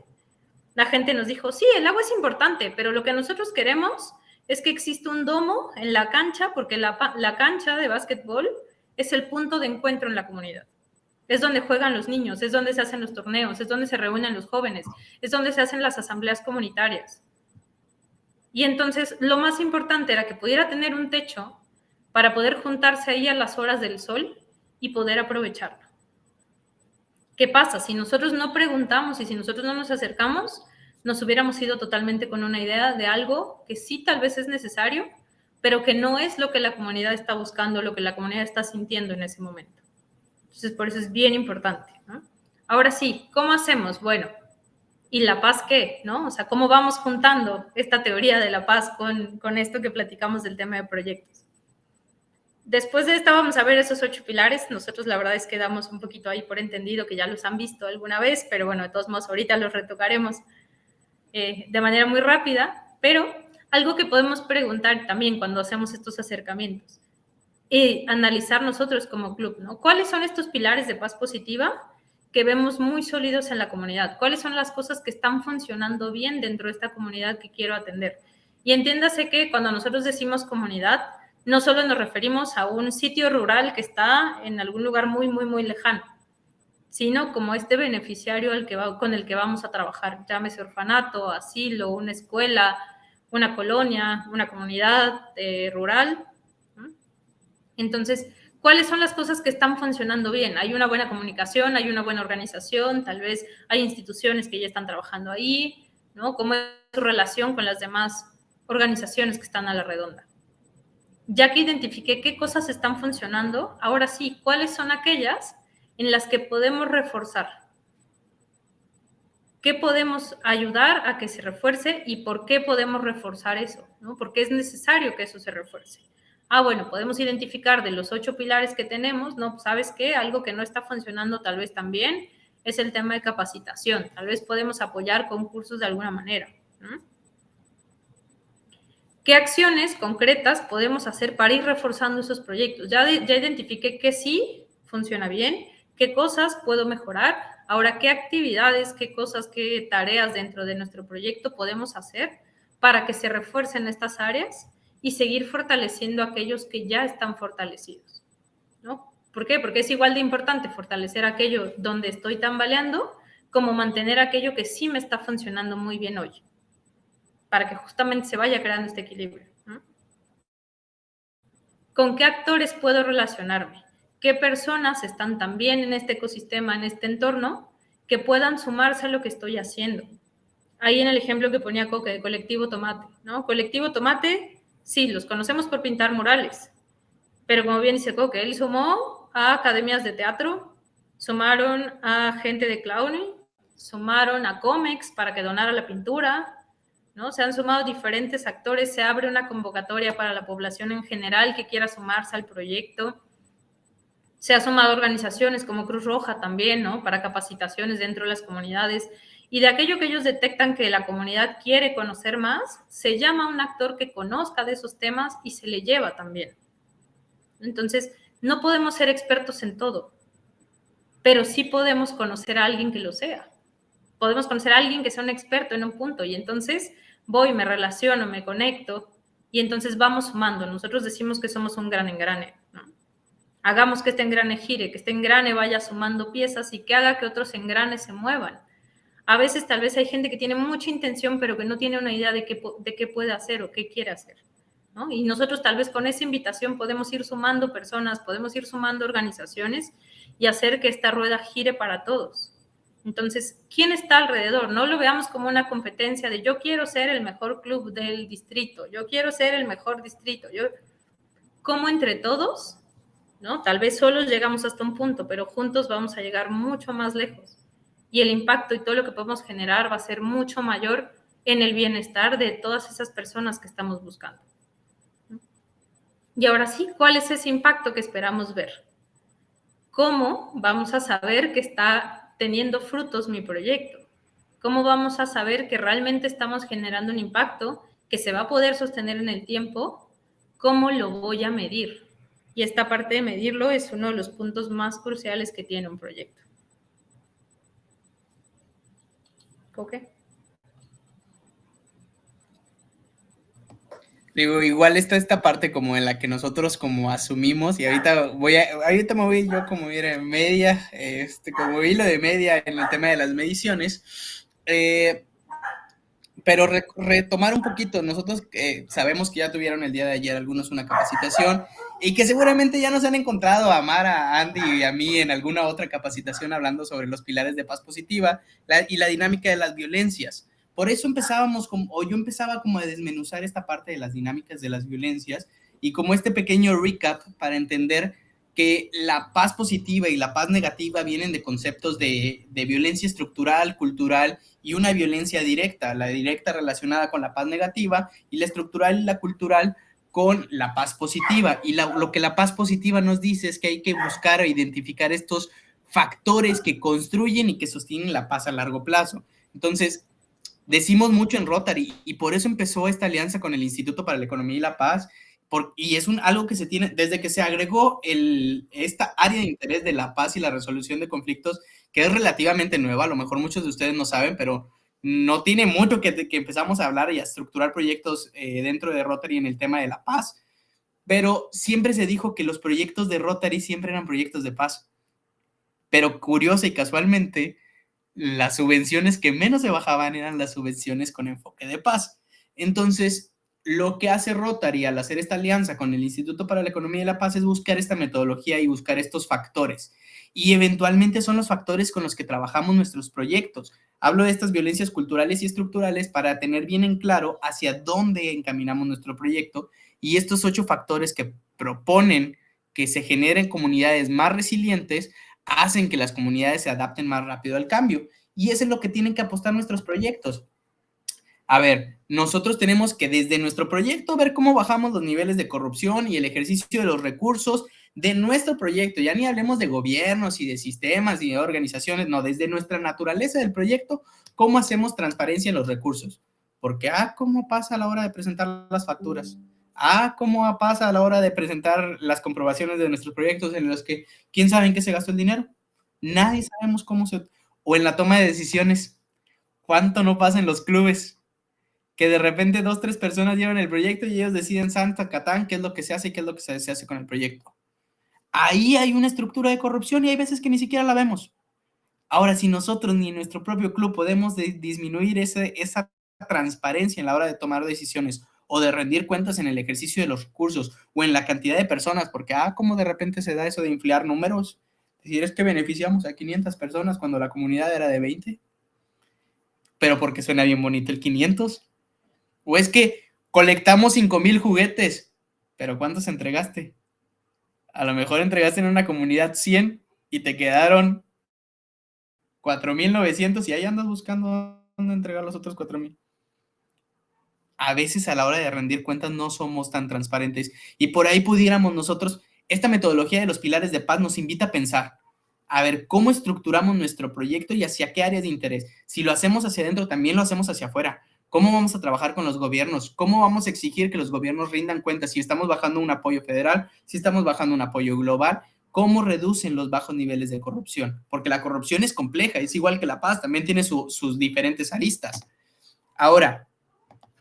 nos dijo, sí, el agua es importante, pero lo que nosotros queremos es que exista un domo en la cancha, porque la cancha de básquetbol es el punto de encuentro en la comunidad. Es donde juegan los niños, es donde se hacen los torneos, es donde se reúnen los jóvenes, es donde se hacen las asambleas comunitarias. Y entonces lo más importante era que pudiera tener un techo para poder juntarse ahí a las horas del sol y poder aprovecharlo. ¿Qué pasa? Si nosotros no preguntamos y si nosotros no nos acercamos, nos hubiéramos ido totalmente con una idea de algo que sí tal vez es necesario, pero que no es lo que la comunidad está buscando, lo que la comunidad está sintiendo en ese momento. Entonces, por eso es bien importante, ¿no? Ahora sí, ¿cómo hacemos? Bueno, ¿y la paz qué? ¿No? O sea, ¿cómo vamos juntando esta teoría de la paz con esto que platicamos del tema de proyectos? Después de esta vamos a ver esos 8 pilares. Nosotros la verdad es que damos un poquito ahí por entendido que ya los han visto alguna vez, pero bueno, de todos modos ahorita los retocaremos de manera muy rápida, pero algo que podemos preguntar también cuando hacemos estos acercamientos y analizar nosotros como club, ¿no? ¿Cuáles son estos pilares de paz positiva que vemos muy sólidos en la comunidad? ¿Cuáles son las cosas que están funcionando bien dentro de esta comunidad que quiero atender? Y entiéndase que cuando nosotros decimos comunidad, no solo nos referimos a un sitio rural que está en algún lugar muy, muy, muy lejano, sino como este beneficiario con el que vamos a trabajar, llámese orfanato, asilo, una escuela, una colonia, una comunidad rural. Entonces, ¿cuáles son las cosas que están funcionando bien? Hay una buena comunicación, hay una buena organización, tal vez hay instituciones que ya están trabajando ahí, ¿no? ¿Cómo es su relación con las demás organizaciones que están a la redonda? Ya que identifiqué qué cosas están funcionando, ahora sí, ¿cuáles son aquellas en las que podemos reforzar? ¿Qué podemos ayudar a que se refuerce y por qué podemos reforzar eso? ¿No? ¿Por qué es necesario que eso se refuerce? Bueno, podemos identificar de los 8 pilares que tenemos, ¿no? ¿Sabes qué? Algo que no está funcionando tal vez también es el tema de capacitación. Tal vez podemos apoyar con cursos de alguna manera, ¿no? ¿Qué acciones concretas podemos hacer para ir reforzando esos proyectos? Ya identifiqué que sí funciona bien, qué cosas puedo mejorar. Ahora, ¿qué actividades, qué cosas, qué tareas dentro de nuestro proyecto podemos hacer para que se refuercen estas áreas y seguir fortaleciendo aquellos que ya están fortalecidos? ¿No? ¿Por qué? Porque es igual de importante fortalecer aquello donde estoy tambaleando como mantener aquello que sí me está funcionando muy bien hoy, para que justamente se vaya creando este equilibrio, ¿no? ¿Con qué actores puedo relacionarme? ¿Qué personas están también en este ecosistema, en este entorno, que puedan sumarse a lo que estoy haciendo? Ahí en el ejemplo que ponía Coque de Colectivo Tomate, ¿no? Colectivo Tomate, sí, los conocemos por pintar murales, pero como bien dice Coque, él sumó a academias de teatro, sumaron a gente de clowning, sumaron a cómics para que donara la pintura, ¿no? Se han sumado diferentes actores, se abre una convocatoria para la población en general que quiera sumarse al proyecto. Se han sumado organizaciones como Cruz Roja también, ¿no? Para capacitaciones dentro de las comunidades. Y de aquello que ellos detectan que la comunidad quiere conocer más, se llama a un actor que conozca de esos temas y se le lleva también. Entonces, no podemos ser expertos en todo, pero sí podemos conocer a alguien que lo sea. Podemos conocer a alguien que sea un experto en un punto y entonces voy, me relaciono, me conecto y entonces vamos sumando. Nosotros decimos que somos un gran engrane, ¿no? Hagamos que este engrane gire, que este engrane vaya sumando piezas y que haga que otros engranes se muevan. A veces tal vez hay gente que tiene mucha intención pero que no tiene una idea de qué puede hacer o qué quiere hacer, ¿no? Y nosotros tal vez con esa invitación podemos ir sumando personas, podemos ir sumando organizaciones y hacer que esta rueda gire para todos. Entonces, ¿quién está alrededor? No lo veamos como una competencia de yo quiero ser el mejor club del distrito, yo quiero ser el mejor distrito. Como entre todos, ¿no? Tal vez solos llegamos hasta un punto, pero juntos vamos a llegar mucho más lejos. Y el impacto y todo lo que podemos generar va a ser mucho mayor en el bienestar de todas esas personas que estamos buscando. Y ahora sí, ¿cuál es ese impacto que esperamos ver? ¿Cómo vamos a saber que está teniendo frutos mi proyecto? ¿Cómo vamos a saber que realmente estamos generando un impacto que se va a poder sostener en el tiempo? ¿Cómo lo voy a medir? Y esta parte de medirlo es uno de los puntos más cruciales que tiene un proyecto. ¿Ok? Digo, igual está esta parte como en la que nosotros como asumimos y ahorita me voy yo como ir en media, como hilo de media en el tema de las mediciones, pero retomar un poquito, nosotros sabemos que ya tuvieron el día de ayer algunos una capacitación y que seguramente ya nos han encontrado a Mara, a Andy y a mí en alguna otra capacitación hablando sobre los pilares de paz positiva y la dinámica de las violencias. Por eso yo empezaba como a desmenuzar esta parte de las dinámicas de las violencias y como este pequeño recap para entender que la paz positiva y la paz negativa vienen de conceptos de violencia estructural, cultural y una violencia directa, la directa relacionada con la paz negativa y la estructural y la cultural con la paz positiva. Y lo que la paz positiva nos dice es que hay que buscar e identificar estos factores que construyen y que sostienen la paz a largo plazo. Entonces, decimos mucho en Rotary y por eso empezó esta alianza con el Instituto para la Economía y la Paz, y es algo que se tiene, desde que se agregó esta área de interés de la paz y la resolución de conflictos, que es relativamente nueva, a lo mejor muchos de ustedes no saben, pero no tiene mucho que empezamos a hablar y a estructurar proyectos dentro de Rotary en el tema de la paz, pero siempre se dijo que los proyectos de Rotary siempre eran proyectos de paz, pero curiosa y casualmente, las subvenciones que menos se bajaban eran las subvenciones con enfoque de paz. Entonces, lo que hace Rotary al hacer esta alianza con el Instituto para la Economía y la Paz es buscar esta metodología y buscar estos factores. Y eventualmente son los factores con los que trabajamos nuestros proyectos. Hablo de estas violencias culturales y estructurales para tener bien en claro hacia dónde encaminamos nuestro proyecto y estos 8 factores que proponen que se generen comunidades más resilientes hacen que las comunidades se adapten más rápido al cambio. y eso es lo que tienen que apostar nuestros proyectos. A ver, nosotros tenemos que desde nuestro proyecto ver cómo bajamos los niveles de corrupción y el ejercicio de los recursos de nuestro proyecto. Ya ni hablemos de gobiernos y de sistemas y de organizaciones, no, desde nuestra naturaleza del proyecto, cómo hacemos transparencia en los recursos. Porque, cómo pasa a la hora de presentar las facturas. Cómo pasa a la hora de presentar las comprobaciones de nuestros proyectos en los que, ¿quién sabe en qué se gastó el dinero? Nadie sabemos cómo se... O en la toma de decisiones. ¿Cuánto no pasa en los clubes? Que de repente 2, 3 personas llevan el proyecto y ellos deciden Santa Catán qué es lo que se hace y qué es lo que se hace con el proyecto. Ahí hay una estructura de corrupción y hay veces que ni siquiera la vemos. Ahora, si nosotros ni en nuestro propio club podemos disminuir esa transparencia en la hora de tomar decisiones o de rendir cuentas en el ejercicio de los recursos o en la cantidad de personas, porque como de repente se da eso de inflar números, es decir, es que beneficiamos a 500 personas cuando la comunidad era de 20, pero porque suena bien bonito el 500. O es que colectamos 5,000 juguetes, pero ¿cuántos entregaste? A lo mejor entregaste en una comunidad 100 y te quedaron 4,900 y ahí andas buscando dónde entregar los otros 4,000. A veces a la hora de rendir cuentas no somos tan transparentes y por ahí pudiéramos nosotros, esta metodología de los pilares de paz nos invita a pensar, a ver cómo estructuramos nuestro proyecto y hacia qué áreas de interés. Si lo hacemos hacia adentro, también lo hacemos hacia afuera. ¿Cómo vamos a trabajar con los gobiernos? ¿Cómo vamos a exigir que los gobiernos rindan cuentas si estamos bajando un apoyo federal, si estamos bajando un apoyo global? ¿Cómo reducen los bajos niveles de corrupción? Porque la corrupción es compleja, es igual que la paz, también tiene sus diferentes aristas. Ahora,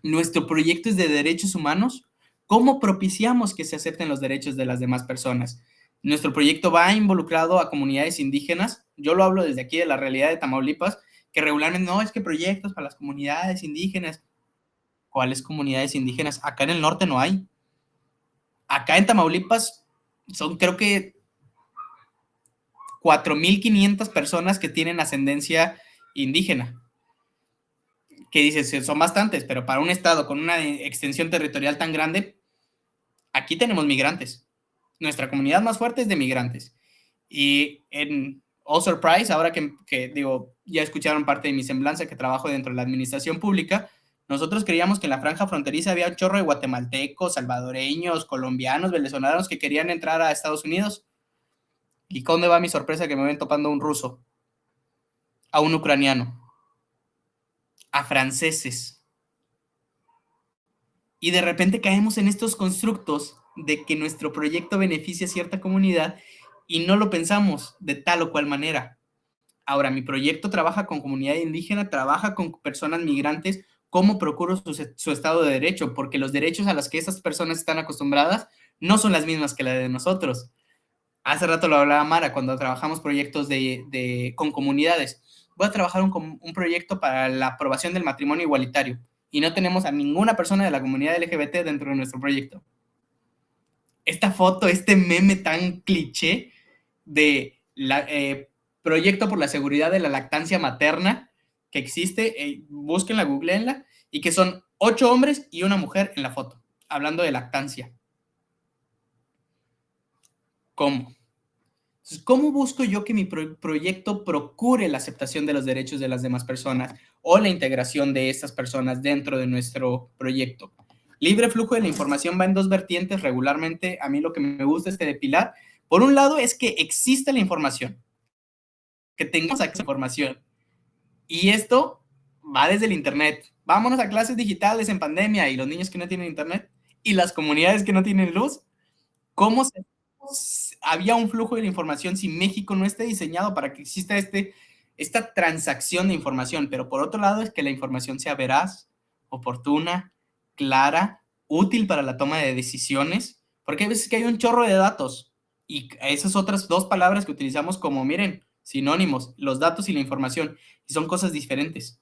nuestro proyecto es de derechos humanos. ¿Cómo propiciamos que se acepten los derechos de las demás personas? Nuestro proyecto va involucrado a comunidades indígenas. Yo lo hablo desde aquí de la realidad de Tamaulipas, que regularmente no, es que proyectos para las comunidades indígenas. ¿Cuáles comunidades indígenas? Acá en el norte no hay. Acá en Tamaulipas son creo que 4,500 personas que tienen ascendencia indígena. Que dices, son bastantes, pero para un estado con una extensión territorial tan grande, aquí tenemos migrantes. Nuestra comunidad más fuerte es de migrantes. Y surprise, ahora que digo, ya escucharon parte de mi semblanza, que trabajo dentro de la administración pública, nosotros creíamos que en la franja fronteriza había un chorro de guatemaltecos, salvadoreños, colombianos, venezolanos que querían entrar a Estados Unidos. ¿Y dónde va mi sorpresa? Que me ven topando a un ruso, a un ucraniano, a franceses. Y de repente caemos en estos constructos de que nuestro proyecto beneficia a cierta comunidad y no lo pensamos de tal o cual manera. Ahora, mi proyecto trabaja con comunidad indígena, trabaja con personas migrantes. ¿Cómo procuro su estado de derecho? Porque los derechos a los que esas personas están acostumbradas no son las mismas que la de nosotros. Hace rato lo hablaba Mara, cuando trabajamos proyectos con comunidades. Voy a trabajar un proyecto para la aprobación del matrimonio igualitario y no tenemos a ninguna persona de la comunidad LGBT dentro de nuestro proyecto. Esta foto, este meme tan cliché de proyecto por la seguridad de la lactancia materna que existe, búsquenla, googleenla, y que son 8 hombres y una mujer en la foto, hablando de lactancia. ¿Cómo? Entonces, ¿cómo busco yo que mi proyecto procure la aceptación de los derechos de las demás personas o la integración de estas personas dentro de nuestro proyecto? Libre flujo de la información va en 2 vertientes regularmente. A mí lo que me gusta es depilar. Por un lado es que exista la información, que tengamos acceso a información. Y esto va desde el internet. Vámonos a clases digitales en pandemia y los niños que no tienen internet y las comunidades que no tienen luz. ¿Cómo había un flujo de la información si México no esté diseñado para que exista esta transacción de información? Pero por otro lado es que la información sea veraz, oportuna, clara, útil para la toma de decisiones, porque hay veces que hay un chorro de datos y esas otras 2 palabras que utilizamos como, miren, sinónimos, los datos y la información, y son cosas diferentes.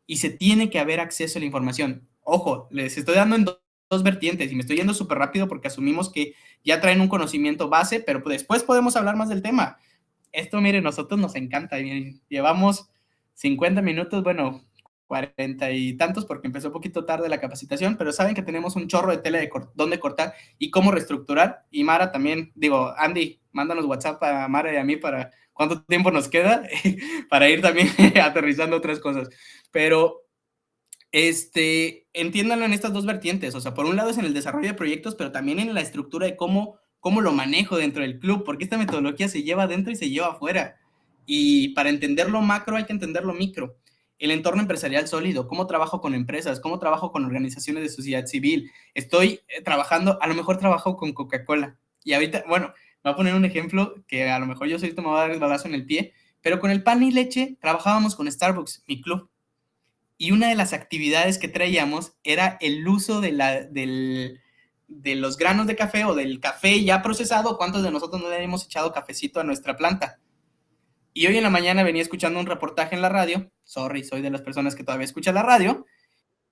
Y se tiene que haber acceso a la información. Ojo, les estoy dando en 2 vertientes y me estoy yendo súper rápido porque asumimos que ya traen un conocimiento base, pero después podemos hablar más del tema. Esto, miren, nosotros nos encanta. Miren, llevamos 50 minutos, bueno, 40 y tantos porque empezó un poquito tarde la capacitación, pero saben que tenemos un chorro de tela de dónde cortar y cómo reestructurar. Y Mara también, digo, Andy, mándanos WhatsApp a Mara y a mí para cuánto tiempo nos queda para ir también aterrizando otras cosas. Pero entiéndanlo en estas dos vertientes. O sea, por un lado es en el desarrollo de proyectos, pero también en la estructura de cómo lo manejo dentro del club, porque esta metodología se lleva adentro y se lleva afuera. Y para entender lo macro hay que entender lo micro. El entorno empresarial sólido, cómo trabajo con empresas, cómo trabajo con organizaciones de sociedad civil. Estoy trabajando, a lo mejor trabajo con Coca-Cola. Y ahorita, bueno, me voy a poner un ejemplo que a lo mejor yo soy tomador del balazo en el pie, pero con el pan y leche trabajábamos con Starbucks, mi club. Y una de las actividades que traíamos era el uso de los granos de café o del café ya procesado. ¿Cuántos de nosotros no le hemos echado cafecito a nuestra planta? Y hoy en la mañana venía escuchando un reportaje en la radio, sorry, soy de las personas que todavía escucha la radio,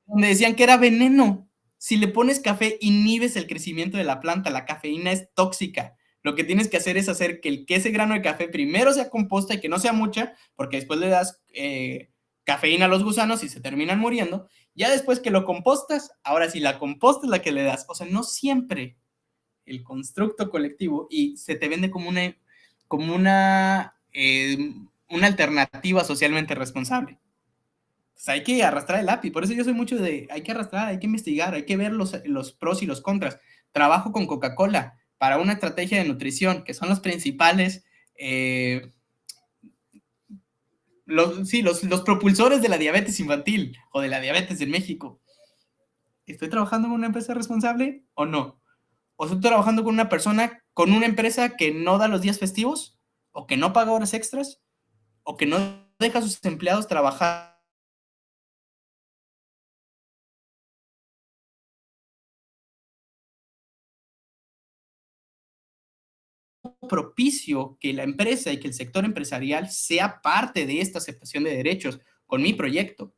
donde decían que era veneno. Si le pones café, inhibes el crecimiento de la planta, la cafeína es tóxica. Lo que tienes que hacer es hacer que ese grano de café primero sea composta y que no sea mucha, porque después le das cafeína a los gusanos y se terminan muriendo. Ya después que lo compostas, ahora sí, la composta es la que le das. O sea, no siempre el constructo colectivo y se te vende como una alternativa socialmente responsable. Pues hay que arrastrar el lápiz. Por eso yo soy mucho de hay que arrastrar, hay que investigar, hay que ver los pros y los contras. Trabajo con Coca-Cola para una estrategia de nutrición, que son los principales los propulsores de la diabetes infantil o de la diabetes en México. ¿Estoy trabajando con una empresa responsable o no? ¿O estoy trabajando con con una empresa que no da los días festivos? ¿O que no paga horas extras? ¿O que no deja a sus empleados trabajar propicio que la empresa y que el sector empresarial sea parte de esta aceptación de derechos con mi proyecto?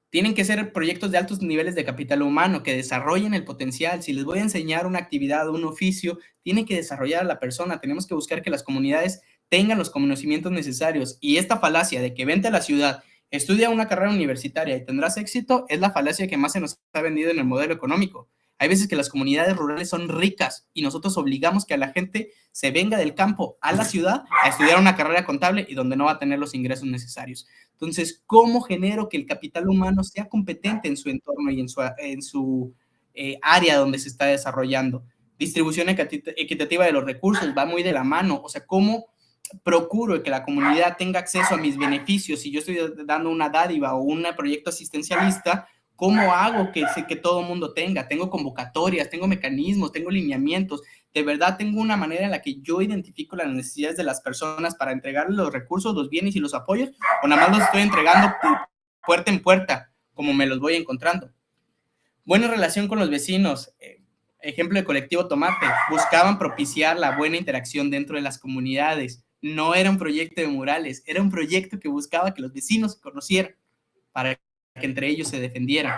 Tienen que ser proyectos de altos niveles de capital humano, que desarrollen el potencial. Si les voy a enseñar una actividad o un oficio, tienen que desarrollar a la persona. Tenemos que buscar que las comunidades tengan los conocimientos necesarios. Y esta falacia de que vente a la ciudad, estudia una carrera universitaria y tendrás éxito, es la falacia que más se nos ha vendido en el modelo económico. Hay veces que las comunidades rurales son ricas y nosotros obligamos que a la gente se venga del campo a la ciudad a estudiar una carrera contable y donde no va a tener los ingresos necesarios. Entonces, ¿cómo genero que el capital humano sea competente en su entorno y en su área donde se está desarrollando? Distribución equitativa de los recursos va muy de la mano. O sea, ¿cómo procuro que la comunidad tenga acceso a mis beneficios? Si yo estoy dando una dádiva o un proyecto asistencialista, ¿cómo hago que todo el mundo tenga? Tengo convocatorias, tengo mecanismos, tengo lineamientos. De verdad tengo una manera en la que yo identifico las necesidades de las personas para entregarles los recursos, los bienes y los apoyos, o nada más los estoy entregando puerta en puerta, como me los voy encontrando. Buena relación con los vecinos. Ejemplo de Colectivo Tomate. Buscaban propiciar la buena interacción dentro de las comunidades. No era un proyecto de murales, era un proyecto que buscaba que los vecinos se conocieran para que entre ellos se defendieran.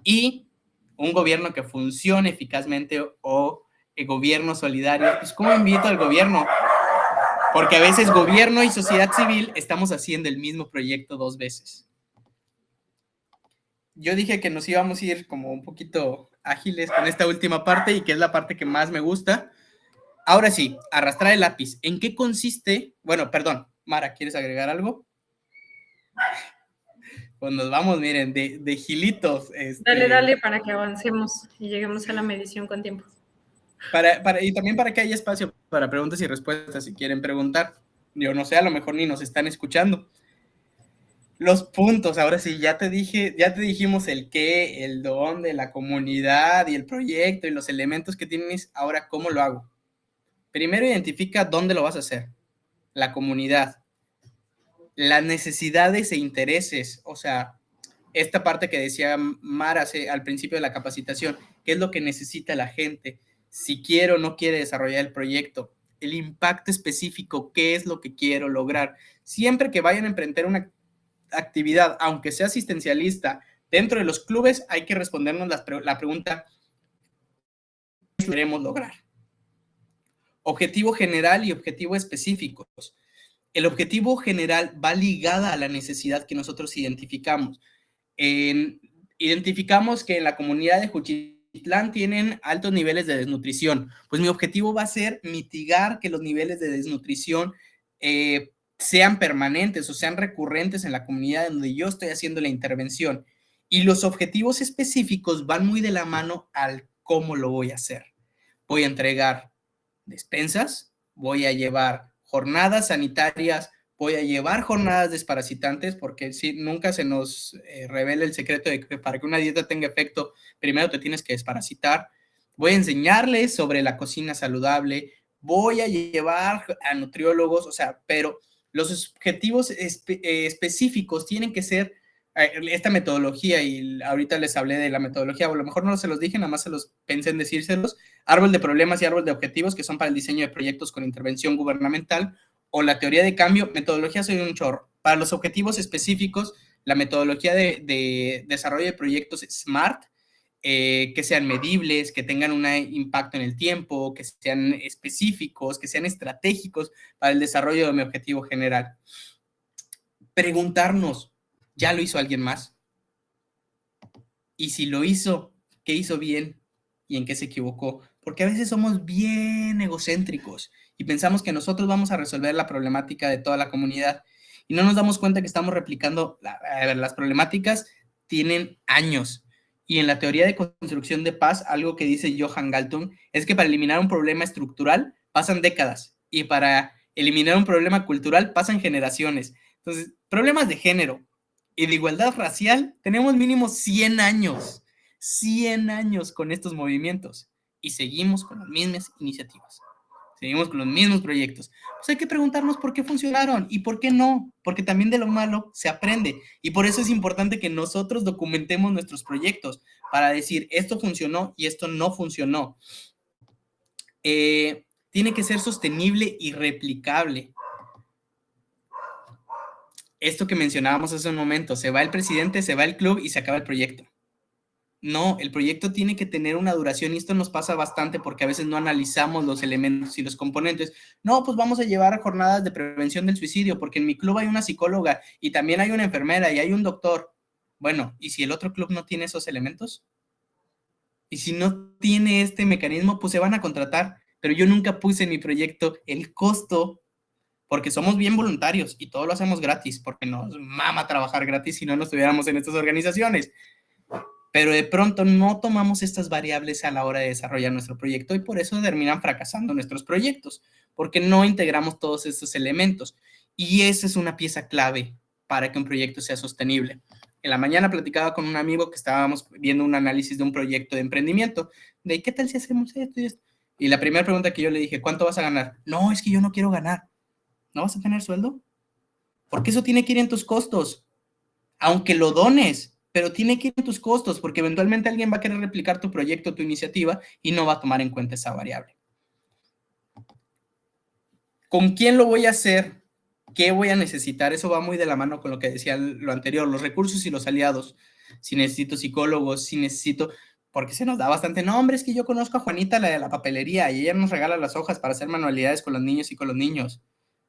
Y un gobierno que funcione eficazmente o el gobierno solidario. Pues, ¿cómo invito al gobierno? Porque a veces gobierno y sociedad civil estamos haciendo el mismo proyecto dos veces. Yo dije que nos íbamos a ir como un poquito ágiles con esta última parte y que es la parte que más me gusta. Ahora sí, arrastrar el lápiz. ¿En qué consiste? Bueno, perdón, Mara, ¿quieres agregar algo? Pues nos vamos, miren, de gilitos. Dale, para que avancemos y lleguemos a la medición con tiempo. Y también para que haya espacio para preguntas y respuestas si quieren preguntar. Yo no sé, a lo mejor ni nos están escuchando. Los puntos, ahora sí, ya te dijimos el qué, el dónde, la comunidad y el proyecto y los elementos que tienes. Ahora, ¿cómo lo hago? Primero identifica dónde lo vas a hacer. La comunidad. Las necesidades e intereses, o sea, esta parte que decía Mara al principio de la capacitación, ¿qué es lo que necesita la gente? Si quiere o no quiere desarrollar el proyecto, el impacto específico, ¿qué es lo que quiero lograr? Siempre que vayan a emprender una actividad, aunque sea asistencialista, dentro de los clubes hay que respondernos la pregunta, ¿qué queremos lograr? Objetivo general y objetivo específicos. El objetivo general va ligada a la necesidad que nosotros identificamos. Identificamos que en la comunidad de Juchitán tienen altos niveles de desnutrición. Pues mi objetivo va a ser mitigar que los niveles de desnutrición sean permanentes o sean recurrentes en la comunidad donde yo estoy haciendo la intervención. Y los objetivos específicos van muy de la mano al cómo lo voy a hacer. Voy a entregar despensas, voy a llevar jornadas sanitarias, voy a llevar jornadas desparasitantes, porque si nunca se nos revela el secreto de que para que una dieta tenga efecto, primero te tienes que desparasitar. Voy a enseñarles sobre la cocina saludable, voy a llevar a nutriólogos, o sea, pero los objetivos específicos tienen que ser esta metodología, y ahorita les hablé de la metodología, o a lo mejor no se los dije, nada más se los pensé en decírselos: árbol de problemas y árbol de objetivos, que son para el diseño de proyectos con intervención gubernamental, o la teoría de cambio. Metodología soy un chorro. Para los objetivos específicos, la metodología de desarrollo de proyectos SMART, que sean medibles, que tengan un impacto en el tiempo, que sean específicos, que sean estratégicos para el desarrollo de mi objetivo general. Preguntarnos, ¿ya lo hizo alguien más? Y si lo hizo, ¿qué hizo bien y en qué se equivocó? Porque a veces somos bien egocéntricos y pensamos que nosotros vamos a resolver la problemática de toda la comunidad y no nos damos cuenta que estamos replicando. Las problemáticas tienen años, y en la teoría de construcción de paz, algo que dice Johan Galtung es que para eliminar un problema estructural pasan décadas, y para eliminar un problema cultural pasan generaciones. Entonces, problemas de género y de igualdad racial, tenemos mínimo 100 años, 100 años con estos movimientos, y seguimos con las mismas iniciativas, seguimos con los mismos proyectos. Pues hay que preguntarnos por qué funcionaron y por qué no, porque también de lo malo se aprende, y por eso es importante que nosotros documentemos nuestros proyectos para decir esto funcionó y esto no funcionó. Tiene que ser sostenible y replicable. Esto que mencionábamos hace un momento: se va el presidente, se va el club y se acaba el proyecto. No, el proyecto tiene que tener una duración, y esto nos pasa bastante porque a veces no analizamos los elementos y los componentes. No, pues vamos a llevar jornadas de prevención del suicidio porque en mi club hay una psicóloga y también hay una enfermera y hay un doctor. Bueno, ¿y si el otro club no tiene esos elementos? Y si no tiene este mecanismo, pues se van a contratar. Pero yo nunca puse en mi proyecto el costo, porque somos bien voluntarios y todo lo hacemos gratis, porque nos mama trabajar gratis si no nos estuviéramos en estas organizaciones. Pero de pronto no tomamos estas variables a la hora de desarrollar nuestro proyecto, y por eso terminan fracasando nuestros proyectos, porque no integramos todos estos elementos. Y esa es una pieza clave para que un proyecto sea sostenible. En la mañana platicaba con un amigo que estábamos viendo un análisis de un proyecto de emprendimiento, de ¿qué tal si hacemos esto y esto? Y la primera pregunta que yo le dije: ¿cuánto vas a ganar? No, es que yo no quiero ganar. ¿No vas a tener sueldo? Porque eso tiene que ir en tus costos, aunque lo dones, pero tiene que ir en tus costos, porque eventualmente alguien va a querer replicar tu proyecto, tu iniciativa, y no va a tomar en cuenta esa variable. ¿Con quién lo voy a hacer? ¿Qué voy a necesitar? Eso va muy de la mano con lo que decía lo anterior, los recursos y los aliados. Si necesito psicólogos, si necesito, porque se nos da bastante, no, hombre, es que yo conozco a Juanita, la de la papelería, y ella nos regala las hojas para hacer manualidades con los niños y con los niños.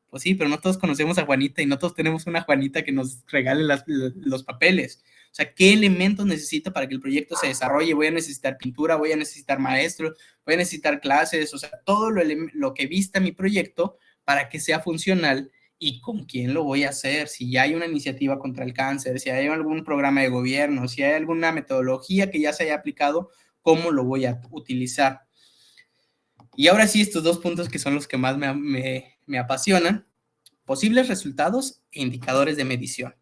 Pues sí, pero no todos conocemos a Juanita y no todos tenemos una Juanita que nos regale los papeles. O sea, ¿qué elementos necesito para que el proyecto se desarrolle? Voy a necesitar pintura, voy a necesitar maestros, voy a necesitar clases, o sea, todo lo que vista mi proyecto para que sea funcional. ¿Y con quién lo voy a hacer? Si ya hay una iniciativa contra el cáncer, si hay algún programa de gobierno, si hay alguna metodología que ya se haya aplicado, ¿cómo lo voy a utilizar? Y ahora sí, estos dos puntos que son los que más me apasionan: posibles resultados e indicadores de medición.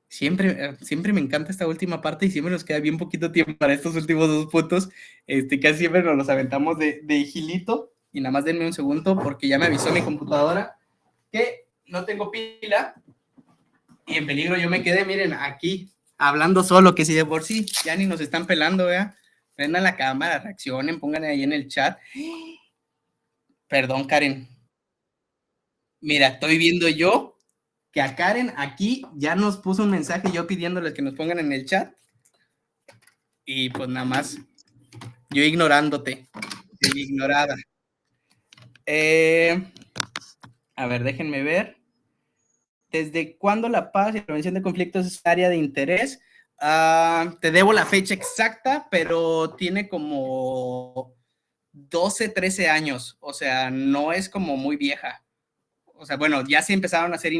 Siempre me encanta esta última parte y siempre nos queda bien poquito tiempo para estos últimos dos puntos. Casi siempre nos los aventamos de gilito, y nada más denme un segundo porque ya me avisó mi computadora que no tengo pila y en peligro yo me quedé, miren, aquí hablando solo, que si de por sí ya ni nos están pelando, ¿vea? Prendan la cámara, reaccionen, pongan ahí en el chat. Perdón, Karen. Mira, estoy viendo yo que a Karen aquí ya nos puso un mensaje yo pidiéndoles que nos pongan en el chat, y pues nada más yo ignorándote, ignorada. A ver, déjenme ver. ¿Desde cuándo la paz y la prevención de conflictos es área de interés? Te debo la fecha exacta, pero tiene como 12, 13 años, o sea, no es como muy vieja. o sea, bueno, ya se empezaban a hacer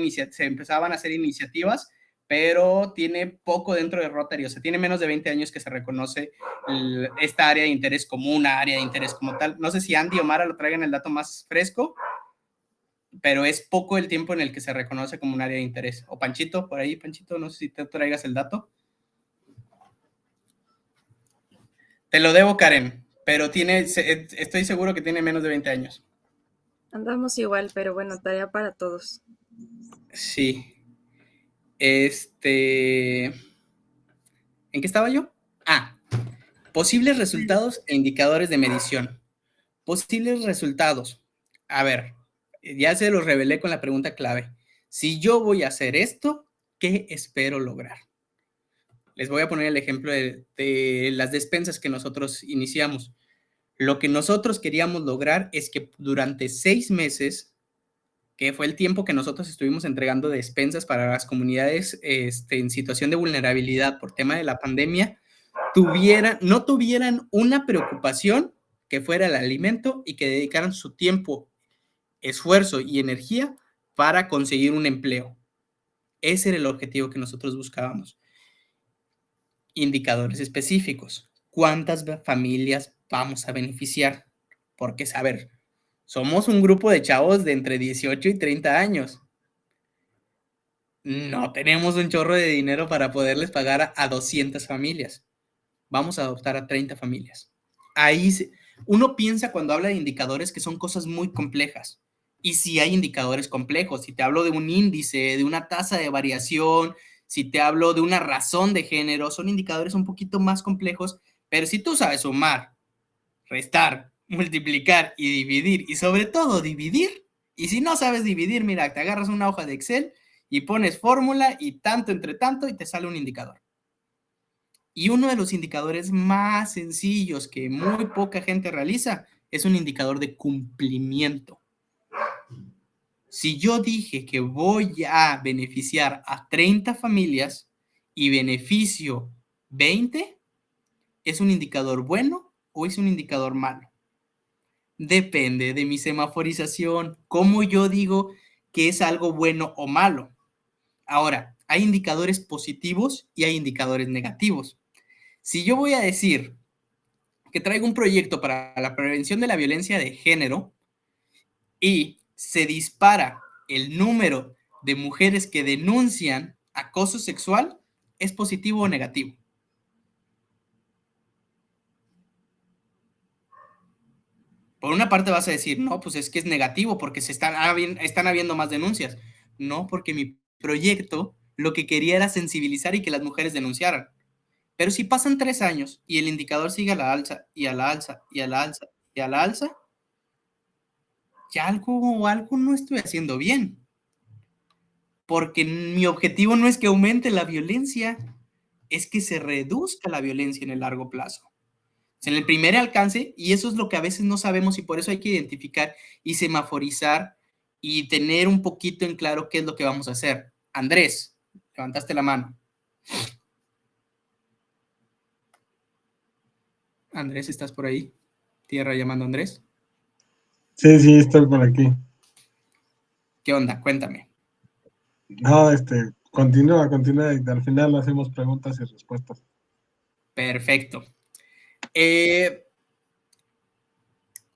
iniciativas, pero tiene poco dentro de Rotary, o sea, tiene menos de 20 años que se reconoce esta área de interés como una área de interés como tal. No sé si Andy o Mara lo traigan el dato más fresco, pero es poco el tiempo en el que se reconoce como un área de interés. O Panchito, por ahí, Panchito, no sé si te traigas el dato. Te lo debo, Karen, pero estoy seguro que tiene menos de 20 años. Andamos igual, pero bueno, tarea para todos. Sí. ¿En qué estaba yo? Posibles resultados e indicadores de medición. Posibles resultados. A ver, ya se los revelé con la pregunta clave. Si yo voy a hacer esto, ¿qué espero lograr? Les voy a poner el ejemplo de las despensas que nosotros iniciamos. Lo que nosotros queríamos lograr es que durante 6 meses, que fue el tiempo que nosotros estuvimos entregando despensas para las comunidades en situación de vulnerabilidad por tema de la pandemia, no tuvieran una preocupación que fuera el alimento y que dedicaran su tiempo, esfuerzo y energía para conseguir un empleo. Ese era el objetivo que nosotros buscábamos. Indicadores específicos. ¿Cuántas familias vamos a beneficiar? Porque, a ver, somos un grupo de chavos de entre 18 y 30 años. No tenemos un chorro de dinero para poderles pagar a 200 familias. Vamos a adoptar a 30 familias. Ahí uno piensa cuando habla de indicadores que son cosas muy complejas. Y sí hay indicadores complejos. Si te hablo de un índice, de una tasa de variación, si te hablo de una razón de género, son indicadores un poquito más complejos, pero si tú sabes sumar, restar, multiplicar y dividir, y sobre todo dividir, y si no sabes dividir, mira, te agarras una hoja de Excel y pones fórmula y tanto entre tanto y te sale un indicador. Y uno de los indicadores más sencillos que muy poca gente realiza es un indicador de cumplimiento. Si yo dije que voy a beneficiar a 30 familias y beneficio 20, ¿es un indicador bueno o es un indicador malo? Depende de mi semaforización, cómo yo digo que es algo bueno o malo. Ahora, hay indicadores positivos y hay indicadores negativos. Si yo voy a decir que traigo un proyecto para la prevención de la violencia de género y se dispara el número de mujeres que denuncian acoso sexual, ¿es positivo o negativo? Por una parte vas a decir, no, pues es que es negativo porque están habiendo más denuncias. No, porque mi proyecto lo que quería era sensibilizar y que las mujeres denunciaran. Pero si pasan 3 años y el indicador sigue a la alza, y a la alza, y a la alza, y a la alza, ya algo no estoy haciendo bien. Porque mi objetivo no es que aumente la violencia, es que se reduzca la violencia en el largo plazo. En el primer alcance, y eso es lo que a veces no sabemos y por eso hay que identificar y semaforizar y tener un poquito en claro qué es lo que vamos a hacer. Andrés, levantaste la mano. Andrés, ¿estás por ahí? Tierra llamando a Andrés. Sí, estoy por aquí. ¿Qué onda? Cuéntame. No, continúa, y al final hacemos preguntas y respuestas. Perfecto.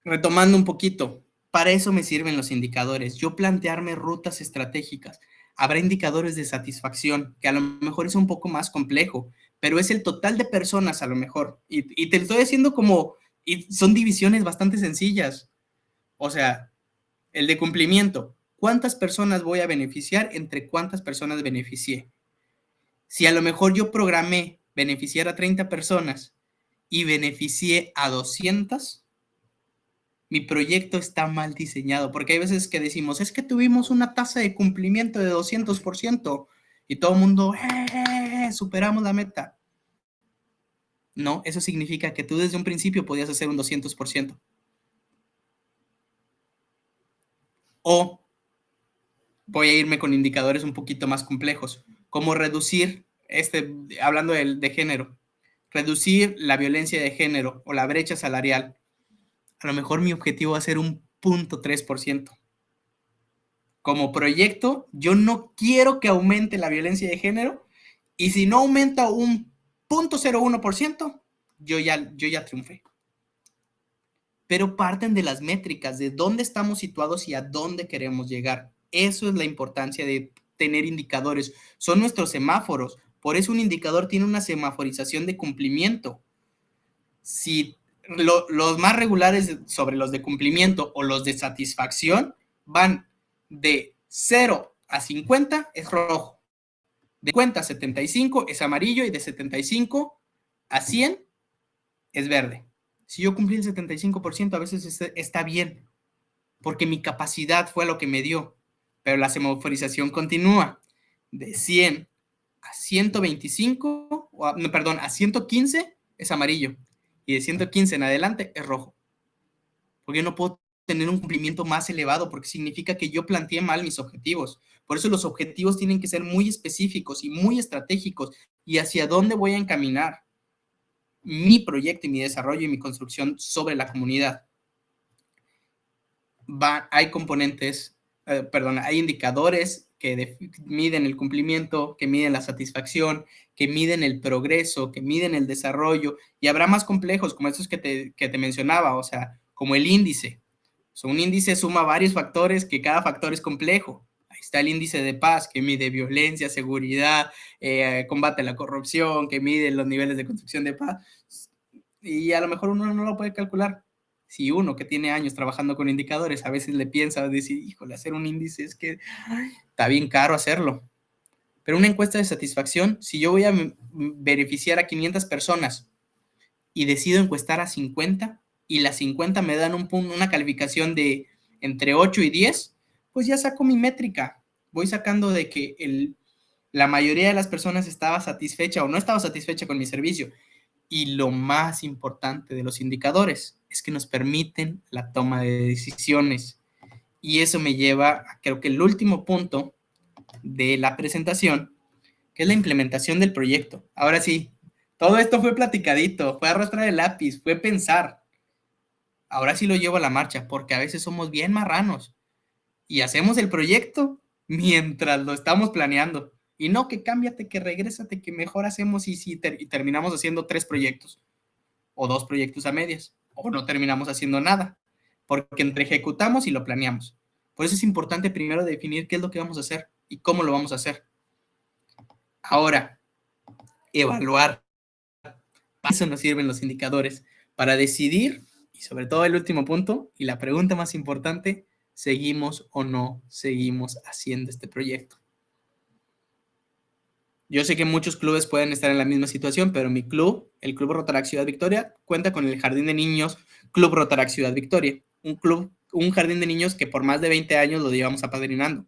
Retomando un poquito, para eso me sirven los indicadores. Yo plantearme rutas estratégicas. Habrá indicadores de satisfacción, que a lo mejor es un poco más complejo, pero es el total de personas a lo mejor. Y te lo estoy haciendo y son divisiones bastante sencillas. O sea, el de cumplimiento. ¿Cuántas personas voy a beneficiar entre cuántas personas beneficié? Si a lo mejor yo programé beneficiar a 30 personas y beneficié a 200, mi proyecto está mal diseñado, porque hay veces que decimos, es que tuvimos una tasa de cumplimiento de 200% y todo el mundo, superamos la meta. No, eso significa que tú desde un principio podías hacer un 200%. O voy a irme con indicadores un poquito más complejos, como reducir, hablando de género, reducir la violencia de género o la brecha salarial. A lo mejor mi objetivo va a ser un 0.3%. como proyecto, yo no quiero que aumente la violencia de género, y si no aumenta un 0.01%, yo ya triunfé. Pero parten de las métricas, de dónde estamos situados y a dónde queremos llegar. Eso es la importancia de tener indicadores. Son nuestros semáforos. Por eso un indicador tiene una semaforización de cumplimiento. Si los más regulares sobre los de cumplimiento o los de satisfacción van de 0 a 50, es rojo. De 50 a 75 es amarillo, y de 75 a 100 es verde. Si yo cumplí el 75%, a veces está bien, porque mi capacidad fue lo que me dio, pero la semaforización continúa. De 100 a 125, a 115 es amarillo, y de 115 en adelante es rojo. Porque yo no puedo tener un cumplimiento más elevado, porque significa que yo planteé mal mis objetivos. Por eso los objetivos tienen que ser muy específicos y muy estratégicos, y hacia dónde voy a encaminar mi proyecto y mi desarrollo y mi construcción sobre la comunidad. Hay componentes, hay indicadores que miden el cumplimiento, que miden la satisfacción, que miden el progreso, que miden el desarrollo, y habrá más complejos, como estos que te mencionaba, o sea, como el índice. O sea, un índice suma varios factores, que cada factor es complejo. Ahí está el índice de paz, que mide violencia, seguridad, combate a la corrupción, que mide los niveles de construcción de paz, y a lo mejor uno no lo puede calcular. Si uno que tiene años trabajando con indicadores a veces le piensa, decir, híjole, hacer un índice es que está bien caro hacerlo. Pero una encuesta de satisfacción, si yo voy a beneficiar a 500 personas y decido encuestar a 50, y las 50 me dan una calificación de entre 8 y 10, pues ya saco mi métrica. Voy sacando de que la mayoría de las personas estaba satisfecha o no estaba satisfecha con mi servicio. Y lo más importante de los indicadores es que nos permiten la toma de decisiones. Y eso me lleva a, creo que el último punto de la presentación, que es la implementación del proyecto. Ahora sí, todo esto fue platicadito, fue arrastrar el lápiz, fue pensar. Ahora sí lo llevo a la marcha, porque a veces somos bien marranos y hacemos el proyecto mientras lo estamos planeando. Y no que cámbiate, que regrésate, que mejor hacemos y terminamos haciendo 3 proyectos o 2 proyectos a medias, o no terminamos haciendo nada, porque entre ejecutamos y lo planeamos. Por eso es importante primero definir qué es lo que vamos a hacer y cómo lo vamos a hacer. Ahora, evaluar. Para eso nos sirven los indicadores, para decidir, y sobre todo el último punto, y la pregunta más importante, ¿seguimos o no seguimos haciendo este proyecto? Yo sé que muchos clubes pueden estar en la misma situación, pero mi club, el Club Rotaract Ciudad Victoria, cuenta con el Jardín de Niños Club Rotaract Ciudad Victoria, un jardín de niños que por más de 20 años lo llevamos apadrinando.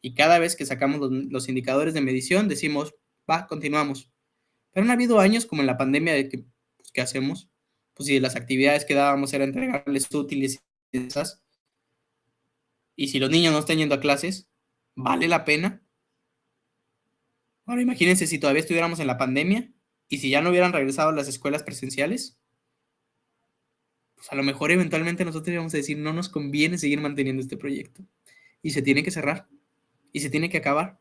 Y cada vez que sacamos los indicadores de medición, decimos, continuamos. Pero han habido años como en la pandemia de que, pues, ¿qué hacemos? Pues si las actividades que dábamos era entregarles útiles y esas, y si los niños no están yendo a clases, ¿vale la pena? Ahora imagínense si todavía estuviéramos en la pandemia y si ya no hubieran regresado a las escuelas presenciales, pues a lo mejor eventualmente nosotros íbamos a decir, no nos conviene seguir manteniendo este proyecto. Y se tiene que cerrar, y se tiene que acabar.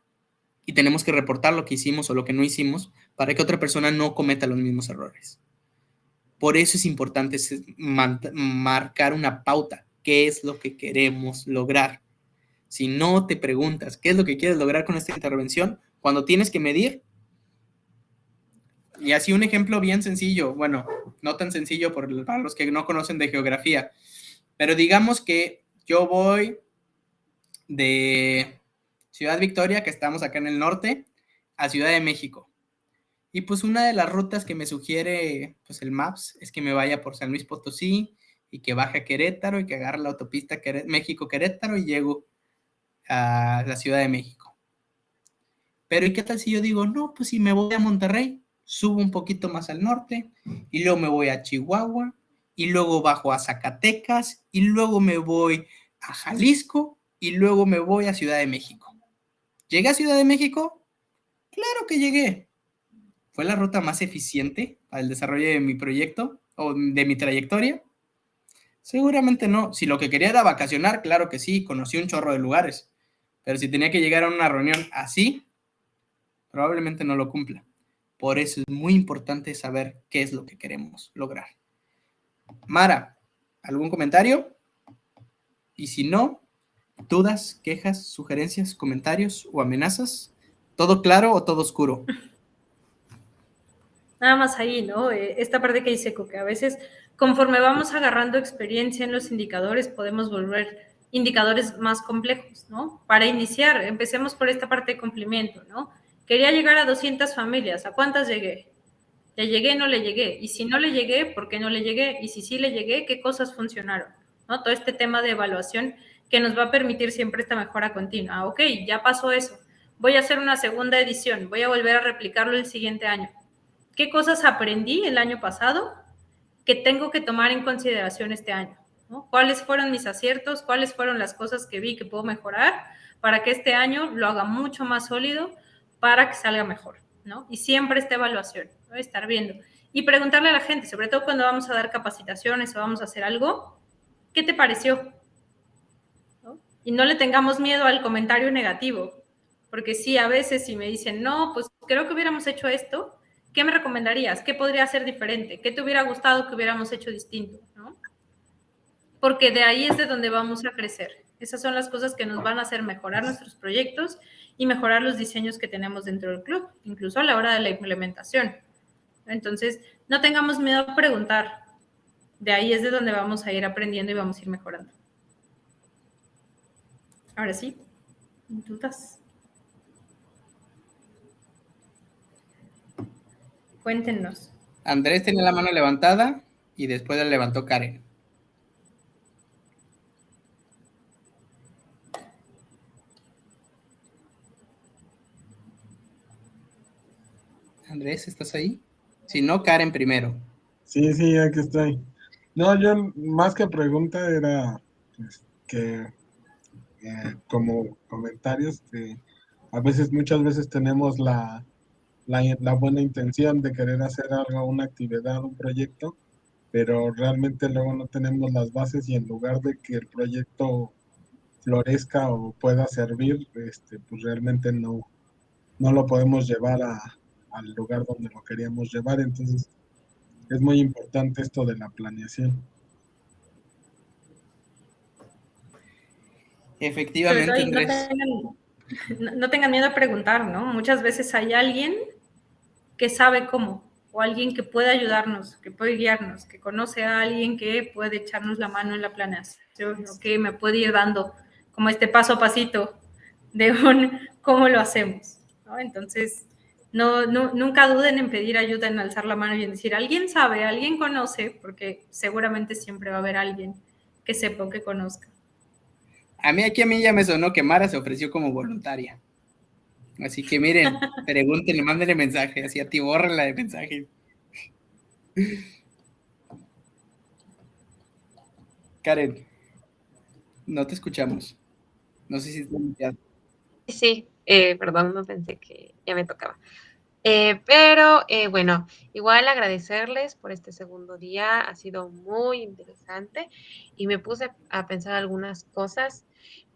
Y tenemos que reportar lo que hicimos o lo que no hicimos para que otra persona no cometa los mismos errores. Por eso es importante marcar una pauta. ¿Qué es lo que queremos lograr? Si no te preguntas qué es lo que quieres lograr con esta intervención, cuando tienes que medir, y así un ejemplo bien sencillo, bueno, no tan sencillo para los que no conocen de geografía, pero digamos que yo voy de Ciudad Victoria, que estamos acá en el norte, a Ciudad de México. Y pues una de las rutas que me sugiere pues el Maps es que me vaya por San Luis Potosí y que baje a Querétaro y que agarre la autopista México-Querétaro y llego a la Ciudad de México. Pero ¿y qué tal si yo digo, no, pues si me voy a Monterrey, subo un poquito más al norte y luego me voy a Chihuahua y luego bajo a Zacatecas y luego me voy a Jalisco y luego me voy a Ciudad de México? ¿Llegué a Ciudad de México? Claro que llegué. ¿Fue la ruta más eficiente para el desarrollo de mi proyecto o de mi trayectoria? Seguramente no. Si lo que quería era vacacionar, claro que sí, conocí un chorro de lugares. Pero si tenía que llegar a una reunión así, probablemente no lo cumpla. Por eso es muy importante saber qué es lo que queremos lograr. Mara, ¿algún comentario? Y si no, dudas, quejas, sugerencias, comentarios o amenazas, ¿todo claro o todo oscuro? Nada más ahí, ¿no? Esta parte que dice que a veces, conforme vamos agarrando experiencia en los indicadores, podemos volver indicadores más complejos, ¿no? Para iniciar, empecemos por esta parte de cumplimiento, ¿no? Quería llegar a 200 familias, ¿a cuántas llegué? ¿Le llegué, no le llegué? Y si no le llegué, ¿por qué no le llegué? Y si sí le llegué, ¿qué cosas funcionaron? ¿No? Todo este tema de evaluación que nos va a permitir siempre esta mejora continua. Ok, ya pasó eso. Voy a hacer una segunda edición. Voy a volver a replicarlo el siguiente año. ¿Qué cosas aprendí el año pasado que tengo que tomar en consideración este año? ¿No? ¿Cuáles fueron mis aciertos? ¿Cuáles fueron las cosas que vi que puedo mejorar para que este año lo haga mucho más sólido para que salga mejor? ¿No? Y siempre esta evaluación, ¿no? Estar viendo. Y preguntarle a la gente, sobre todo cuando vamos a dar capacitaciones o vamos a hacer algo, ¿qué te pareció? ¿No? Y no le tengamos miedo al comentario negativo, porque sí, a veces si me dicen, no, pues creo que hubiéramos hecho esto, ¿qué me recomendarías? ¿Qué podría ser diferente? ¿Qué te hubiera gustado que hubiéramos hecho distinto? ¿No? Porque de ahí es de donde vamos a crecer. Esas son las cosas que nos van a hacer mejorar nuestros proyectos y mejorar los diseños que tenemos dentro del club, incluso a la hora de la implementación. Entonces, no tengamos miedo a preguntar. De ahí es de donde vamos a ir aprendiendo y vamos a ir mejorando. Ahora sí, dudas. Cuéntenos. Andrés tenía la mano levantada y después la levantó Karen. Andrés, ¿estás ahí? Si no, Karen primero. Sí, aquí estoy. No, yo más que pregunta era pues, que como comentarios que muchas veces tenemos la buena intención de querer hacer algo, una actividad, un proyecto, pero realmente luego no tenemos las bases y en lugar de que el proyecto florezca o pueda servir, pues realmente no lo podemos llevar al lugar donde lo queríamos llevar. Entonces es muy importante esto de la planeación. Sobre todo Efectivamente, ahí Andrés. no tengan miedo a preguntar, ¿no? Muchas veces hay alguien que sabe cómo, o alguien que puede ayudarnos, que puede guiarnos, que conoce a alguien que puede echarnos la mano en la planeación, o que me puede ir dando como este paso a pasito de cómo lo hacemos, ¿no? Entonces, nunca duden en pedir ayuda, en alzar la mano y en decir, alguien sabe, alguien conoce, porque seguramente siempre va a haber alguien que sepa o que conozca. A mí ya me sonó que Mara se ofreció como voluntaria. Así que miren, pregúntenle, mándenle mensaje, así a ti, bórrenla de mensajes. Karen, no te escuchamos. No sé si estás muteada. Sí, perdón, no pensé que ya me tocaba. Pero bueno, igual agradecerles por este segundo día, ha sido muy interesante y me puse a pensar algunas cosas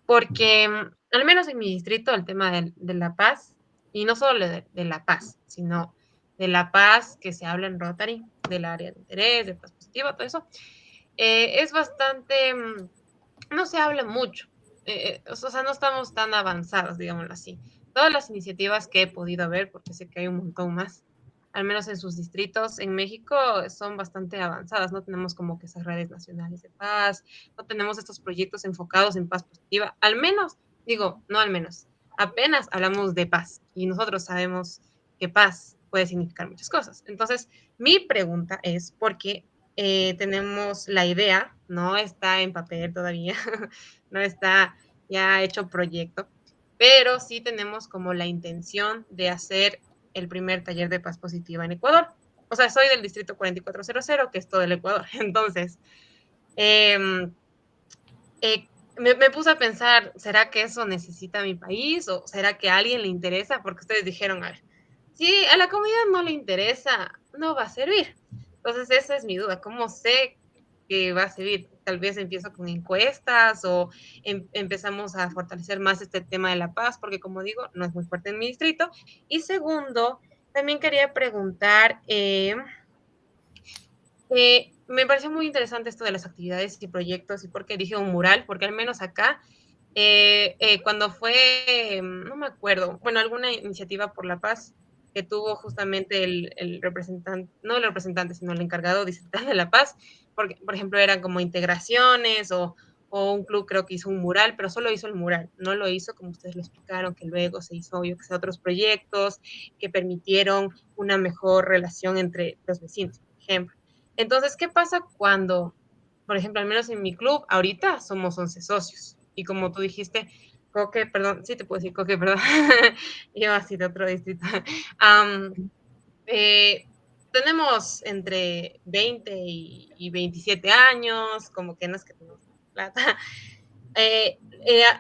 porque al menos en mi distrito el tema de la paz, y no solo de la paz, sino de la paz que se habla en Rotary, del área de interés, de paz positiva, todo eso, es bastante, no se habla mucho, o sea, no estamos tan avanzados, digámoslo así. Todas las iniciativas que he podido ver, porque sé que hay un montón más, al menos en sus distritos en México, son bastante avanzadas. No tenemos como que esas redes nacionales de paz, no tenemos estos proyectos enfocados en paz positiva. Al menos, digo, no al menos, apenas hablamos de paz y nosotros sabemos que paz puede significar muchas cosas. Entonces, mi pregunta es, ¿por qué tenemos la idea, no está en papel todavía, no está ya hecho proyecto, pero sí tenemos como la intención de hacer el primer taller de paz positiva en Ecuador? O sea, soy del distrito 4400, que es todo el Ecuador. Entonces, eh, me puse a pensar, ¿será que eso necesita mi país o será que a alguien le interesa? Porque ustedes dijeron, a ver, si a la comunidad no le interesa, no va a servir. Entonces, esa es mi duda. ¿Cómo sé que va a servir. Tal vez empiezo con encuestas o empezamos a fortalecer más este tema de la paz, porque como digo, no es muy fuerte en mi distrito. Y segundo, también quería preguntar, me pareció muy interesante esto de las actividades y proyectos y por qué dije un mural, porque al menos acá, cuando fue, no me acuerdo, bueno, alguna iniciativa por la paz que tuvo justamente el representante, no el representante, sino el encargado distrital de la paz, porque, por ejemplo, eran como integraciones o un club creo que hizo un mural, pero solo hizo el mural, no lo hizo como ustedes lo explicaron, que luego se hizo, yo que sé, otros proyectos que permitieron una mejor relación entre los vecinos, por ejemplo. Entonces, ¿qué pasa cuando, por ejemplo, al menos en mi club, ahorita somos 11 socios? Y como tú dijiste, Coque, perdón, sí te puedo decir Coque, perdón, yo así de otro distrito. Um, eh, tenemos entre 20 y 27 años, como que no es que tenemos plata.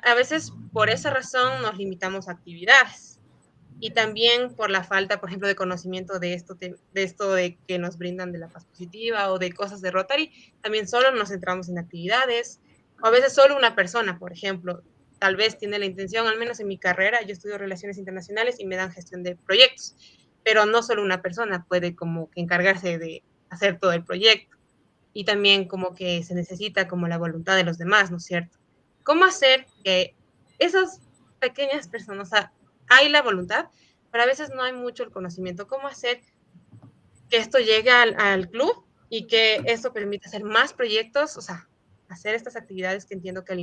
A veces por esa razón nos limitamos a actividades y también por la falta, por ejemplo, de conocimiento de que nos brindan de la paz positiva o de cosas de Rotary, también solo nos centramos en actividades, o a veces solo una persona, por ejemplo, tal vez tiene la intención, al menos en mi carrera, yo estudio relaciones internacionales y me dan gestión de proyectos, pero no solo una persona puede como que encargarse de hacer todo el proyecto y también como que se necesita como la voluntad de los demás, ¿no es cierto? ¿Cómo hacer que esas pequeñas personas, o sea, hay la voluntad, pero a veces no hay mucho el conocimiento? ¿Cómo hacer que esto llegue al club y que esto permita hacer más proyectos, o sea, hacer estas actividades que entiendo que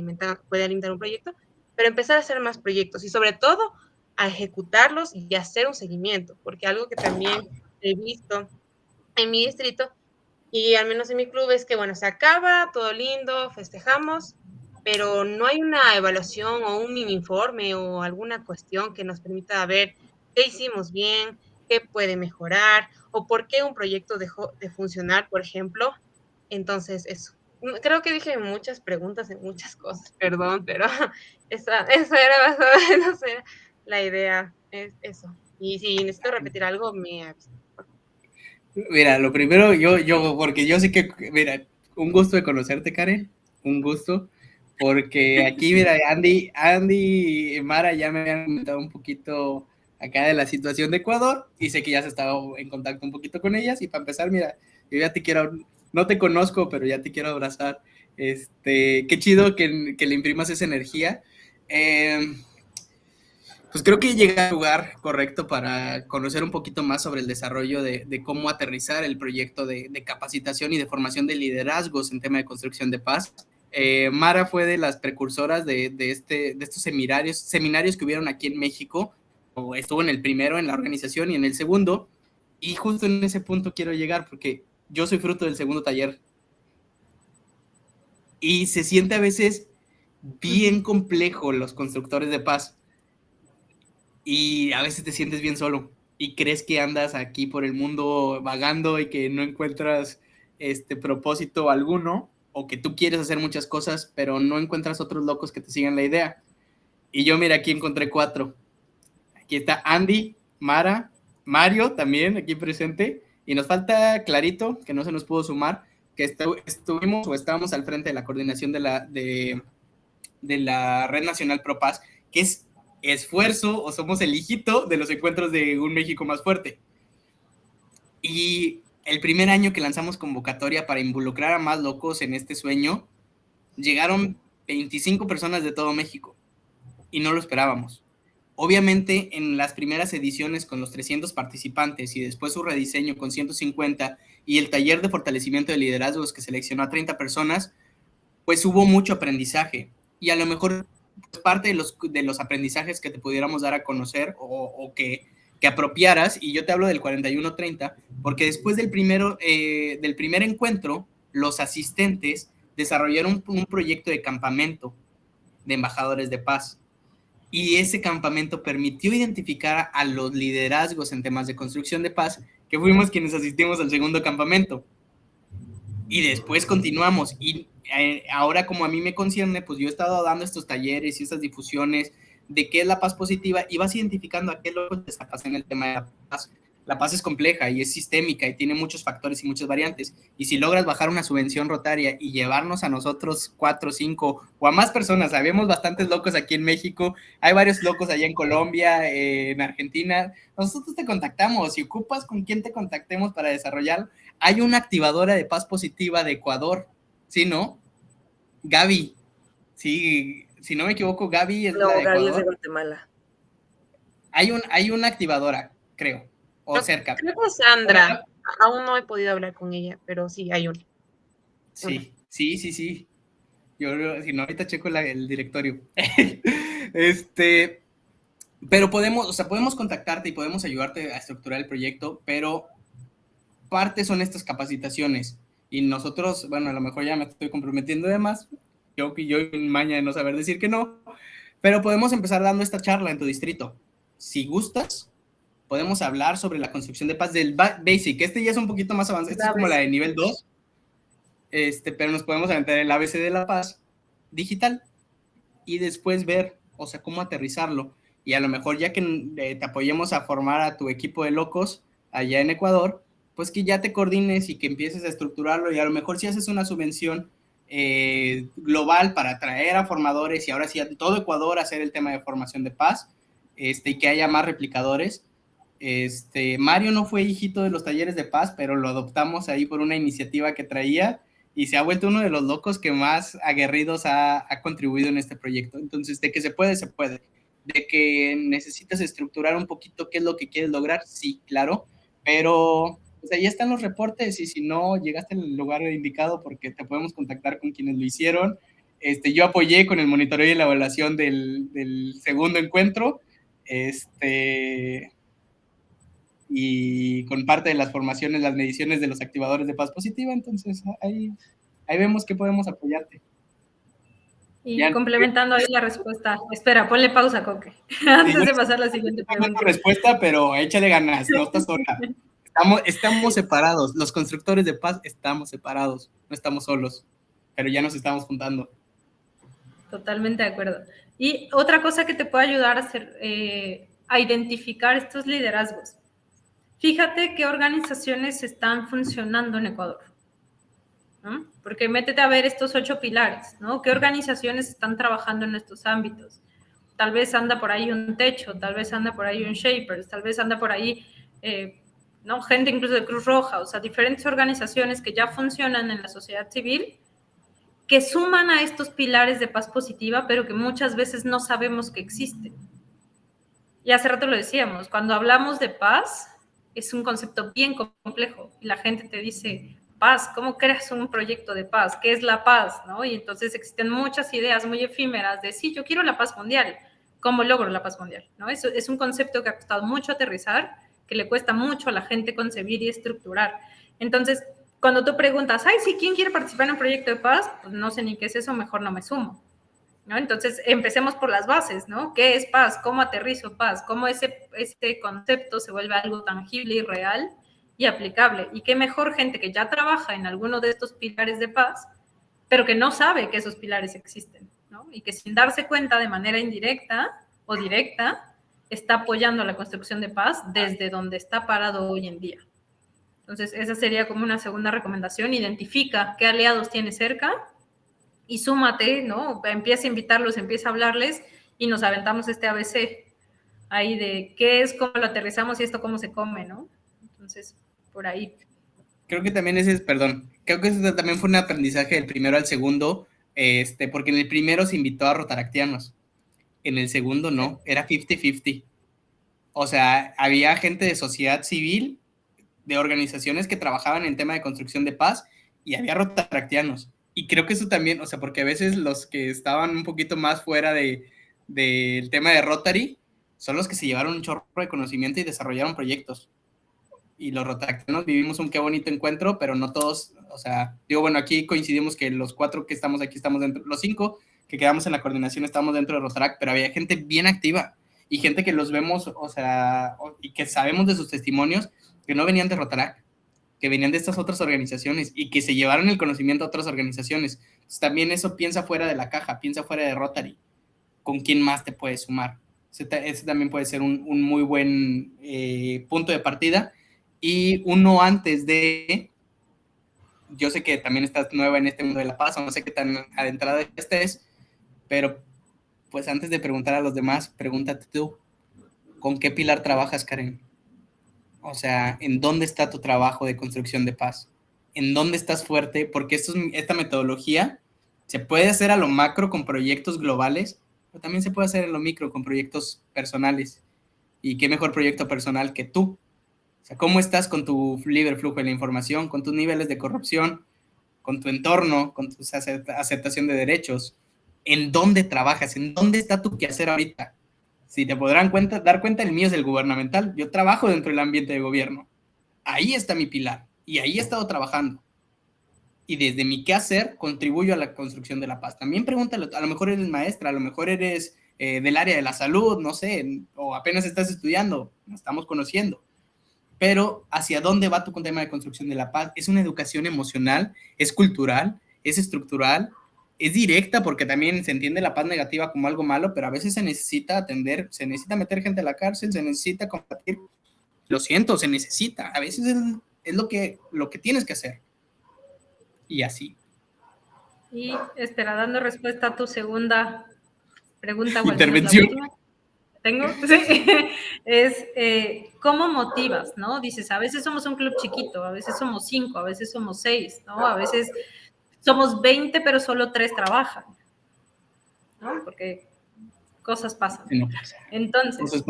puede alimentar un proyecto, pero empezar a hacer más proyectos y sobre todo a ejecutarlos y hacer un seguimiento, porque algo que también he visto en mi distrito y al menos en mi club es que, bueno, se acaba, todo lindo, festejamos, pero no hay una evaluación o un mini informe o alguna cuestión que nos permita ver qué hicimos bien, qué puede mejorar o por qué un proyecto dejó de funcionar, por ejemplo. Entonces, eso. Creo que dije muchas preguntas en muchas cosas, perdón, pero esa era más o menos la idea, es eso. Y si necesito repetir algo, me avisan. Mira, lo primero, porque yo sé que, mira, un gusto de conocerte, Karen, un gusto, porque aquí, mira, Andy y Mara ya me han comentado un poquito acá de la situación de Ecuador, y sé que ya has estado en contacto un poquito con ellas, y para empezar, mira, yo ya te quiero, no te conozco, pero ya te quiero abrazar, qué chido que le imprimas esa energía. Pues creo que llega al lugar correcto para conocer un poquito más sobre el desarrollo de cómo aterrizar el proyecto de capacitación y de formación de liderazgos en tema de construcción de paz. Mara fue de las precursoras de estos seminarios que hubieron aquí en México, o estuvo en el primero en la organización y en el segundo, y justo en ese punto quiero llegar porque yo soy fruto del segundo taller. Y se siente a veces bien complejo los constructores de paz. Y a veces te sientes bien solo y crees que andas aquí por el mundo vagando y que no encuentras propósito alguno, o que tú quieres hacer muchas cosas pero no encuentras otros locos que te sigan la idea. Y yo, mira, aquí encontré 4. Aquí está Andy, Mara, Mario también aquí presente, y nos falta Clarito, que no se nos pudo sumar, que estuvimos o estábamos al frente de la coordinación de la Red Nacional Pro Paz, que es esfuerzo, o somos el hijito de los encuentros de Un México Más Fuerte. Y el primer año que lanzamos convocatoria para involucrar a más locos en este sueño, llegaron 25 personas de todo México y no lo esperábamos. Obviamente en las primeras ediciones con los 300 participantes y después su rediseño con 150 y el taller de fortalecimiento de liderazgos que seleccionó a 30 personas, pues hubo mucho aprendizaje, y a lo mejor pues, parte de los aprendizajes que te pudiéramos dar a conocer o que apropiaras, y yo te hablo del 4130, porque después del primer encuentro, los asistentes desarrollaron un proyecto de campamento de embajadores de paz, y ese campamento permitió identificar a los liderazgos en temas de construcción de paz, que fuimos quienes asistimos al segundo campamento. Y después continuamos, y ahora como a mí me concierne, pues yo he estado dando estos talleres y estas difusiones de qué es la paz positiva, y vas identificando a qué es lo que está pasando en el tema de la paz. La paz es compleja y es sistémica y tiene muchos factores y muchas variantes. Y si logras bajar una subvención rotaria y llevarnos a nosotros 4, 5 o a más personas, habemos bastantes locos aquí en México, hay varios locos allá en Colombia, en Argentina, nosotros te contactamos. Si ocupas con quién te contactemos para desarrollar, hay una activadora de paz positiva de Ecuador, ¿sí, no? Gaby, sí, si no me equivoco, Gaby es la de Gaby es de Ecuador. Guatemala. Hay una activadora, creo, o No, cerca. creo que Sandra. Aún no he podido hablar con ella, pero sí, hay una. Sí. Yo si no, ahorita checo el directorio. Pero podemos contactarte y podemos ayudarte a estructurar el proyecto, pero parte son estas capacitaciones. Y nosotros, bueno, a lo mejor ya me estoy comprometiendo de más, yo maña de no saber decir que no, pero podemos empezar dando esta charla en tu distrito. Si gustas, podemos hablar sobre la construcción de paz del Basic. Ya es un poquito más avanzado, es como la de nivel 2, pero nos podemos aventar el ABC de la paz digital y después ver, o sea, cómo aterrizarlo. Y a lo mejor ya que te apoyemos a formar a tu equipo de locos allá en Ecuador, pues que ya te coordines y que empieces a estructurarlo y a lo mejor si haces una subvención global para atraer a formadores y ahora sí a todo Ecuador hacer el tema de formación de paz, y que haya más replicadores. Mario no fue hijito de los talleres de paz, pero lo adoptamos ahí por una iniciativa que traía y se ha vuelto uno de los locos que más aguerridos ha contribuido en este proyecto. Entonces, de que se puede, se puede. De que necesitas estructurar un poquito qué es lo que quieres lograr, sí, claro, pero pues ahí están los reportes y si no llegaste al lugar indicado porque te podemos contactar con quienes lo hicieron. Yo apoyé con el monitoreo y la evaluación del segundo encuentro, y con parte de las formaciones, las mediciones de los activadores de paz positiva, entonces ahí vemos que podemos apoyarte. Y ya, complementando ahí la respuesta, espera, ponle pausa, Coque, antes de pasar a la siguiente pregunta. Tu respuesta, pero échale ganas, no estás sola. Estamos separados, los constructores de paz estamos separados, no estamos solos, pero ya nos estamos juntando. Totalmente de acuerdo. Y otra cosa que te puede ayudar a hacer, a identificar estos liderazgos. Fíjate qué organizaciones están funcionando en Ecuador, ¿no? Porque métete a ver estos 8 pilares, ¿no? ¿Qué organizaciones están trabajando en estos ámbitos? Tal vez anda por ahí un Techo, tal vez anda por ahí un Shapers, tal vez anda por ahí, ¿no? Gente incluso de Cruz Roja, o sea, diferentes organizaciones que ya funcionan en la sociedad civil, que suman a estos pilares de paz positiva, pero que muchas veces no sabemos que existen. Y hace rato lo decíamos, cuando hablamos de paz, es un concepto bien complejo. Y la gente te dice, paz, ¿cómo creas un proyecto de paz? ¿Qué es la paz? ¿No? Y entonces existen muchas ideas muy efímeras de, sí, yo quiero la paz mundial. ¿Cómo logro la paz mundial? ¿No? Eso es un concepto que ha costado mucho aterrizar, que le cuesta mucho a la gente concebir y estructurar. Entonces, cuando tú preguntas, ay, sí, ¿quién quiere participar en un proyecto de paz? Pues no sé ni qué es eso, mejor no me sumo, ¿no? Entonces, empecemos por las bases, ¿no? ¿Qué es paz? ¿Cómo aterrizo paz? ¿Cómo ese concepto se vuelve algo tangible y real y aplicable? Y qué mejor gente que ya trabaja en alguno de estos pilares de paz, pero que no sabe que esos pilares existen, ¿no? Y que sin darse cuenta de manera indirecta o directa, está apoyando la construcción de paz desde donde está parado hoy en día. Entonces, esa sería como una segunda recomendación. Identifica qué aliados tienes cerca y súmate, ¿no? Empieza a invitarlos, empieza a hablarles y nos aventamos este ABC ahí de qué es, cómo lo aterrizamos y esto cómo se come, ¿no? Entonces, por ahí. Creo que también ese también fue un aprendizaje del primero al segundo, porque en el primero se invitó a rotaractianos, en el segundo no, era 50-50. O sea, había gente de sociedad civil, de organizaciones que trabajaban en tema de construcción de paz, y había rotaractianos. Y creo que eso también, o sea, porque a veces los que estaban un poquito más fuera del tema de Rotary son los que se llevaron un chorro de conocimiento y desarrollaron proyectos. Y los rotaractianos vivimos un qué bonito encuentro, pero no todos, o sea, digo, bueno, aquí coincidimos que los 4 que estamos aquí estamos dentro, los 5 que quedamos en la coordinación estamos dentro de Rotaract, pero había gente bien activa y gente que los vemos, o sea, y que sabemos de sus testimonios que no venían de Rotaract, que venían de estas otras organizaciones y que se llevaron el conocimiento a otras organizaciones. Entonces, también eso, piensa fuera de la caja, piensa fuera de Rotary. ¿Con quién más te puedes sumar? Ese también puede ser un muy buen punto de partida. Y uno antes de, yo sé que también estás nueva en este mundo de la paz, no sé qué tan adentrada estés, pero pues antes de preguntar a los demás, pregúntate tú, ¿con qué pilar trabajas, Karen? O sea, ¿en dónde está tu trabajo de construcción de paz? ¿En dónde estás fuerte? Porque esta metodología se puede hacer a lo macro con proyectos globales, pero también se puede hacer en lo micro con proyectos personales. ¿Y qué mejor proyecto personal que tú? O sea, ¿cómo estás con tu libre flujo de la información, con tus niveles de corrupción, con tu entorno, con tu aceptación de derechos? ¿En dónde trabajas? ¿En dónde está tu quehacer ahorita? Si te podrán dar cuenta, el mío es el gubernamental. Yo trabajo dentro del ambiente de gobierno. Ahí está mi pilar y ahí he estado trabajando. Y desde mi quehacer contribuyo a la construcción de la paz. También pregúntale, a lo mejor eres maestra, a lo mejor eres del área de la salud, no sé, o apenas estás estudiando, nos estamos conociendo. Pero ¿hacia dónde va tu tema de construcción de la paz? Es una educación emocional, es cultural, es estructural, es directa porque también se entiende la paz negativa como algo malo, pero a veces se necesita atender, se necesita meter gente a la cárcel, se necesita combatir. Lo siento, se necesita. A veces es lo que tienes que hacer. Y así. Y espera, dando respuesta a tu segunda pregunta, o al menos la Intervención. última. ¿Tengo? Sí. Es cómo motivas, ¿no? Dices, a veces somos un club chiquito, a veces somos 5, a veces somos 6, ¿no? A veces somos 20, pero solo 3 trabajan, ¿no? Porque cosas pasan. No, Entonces,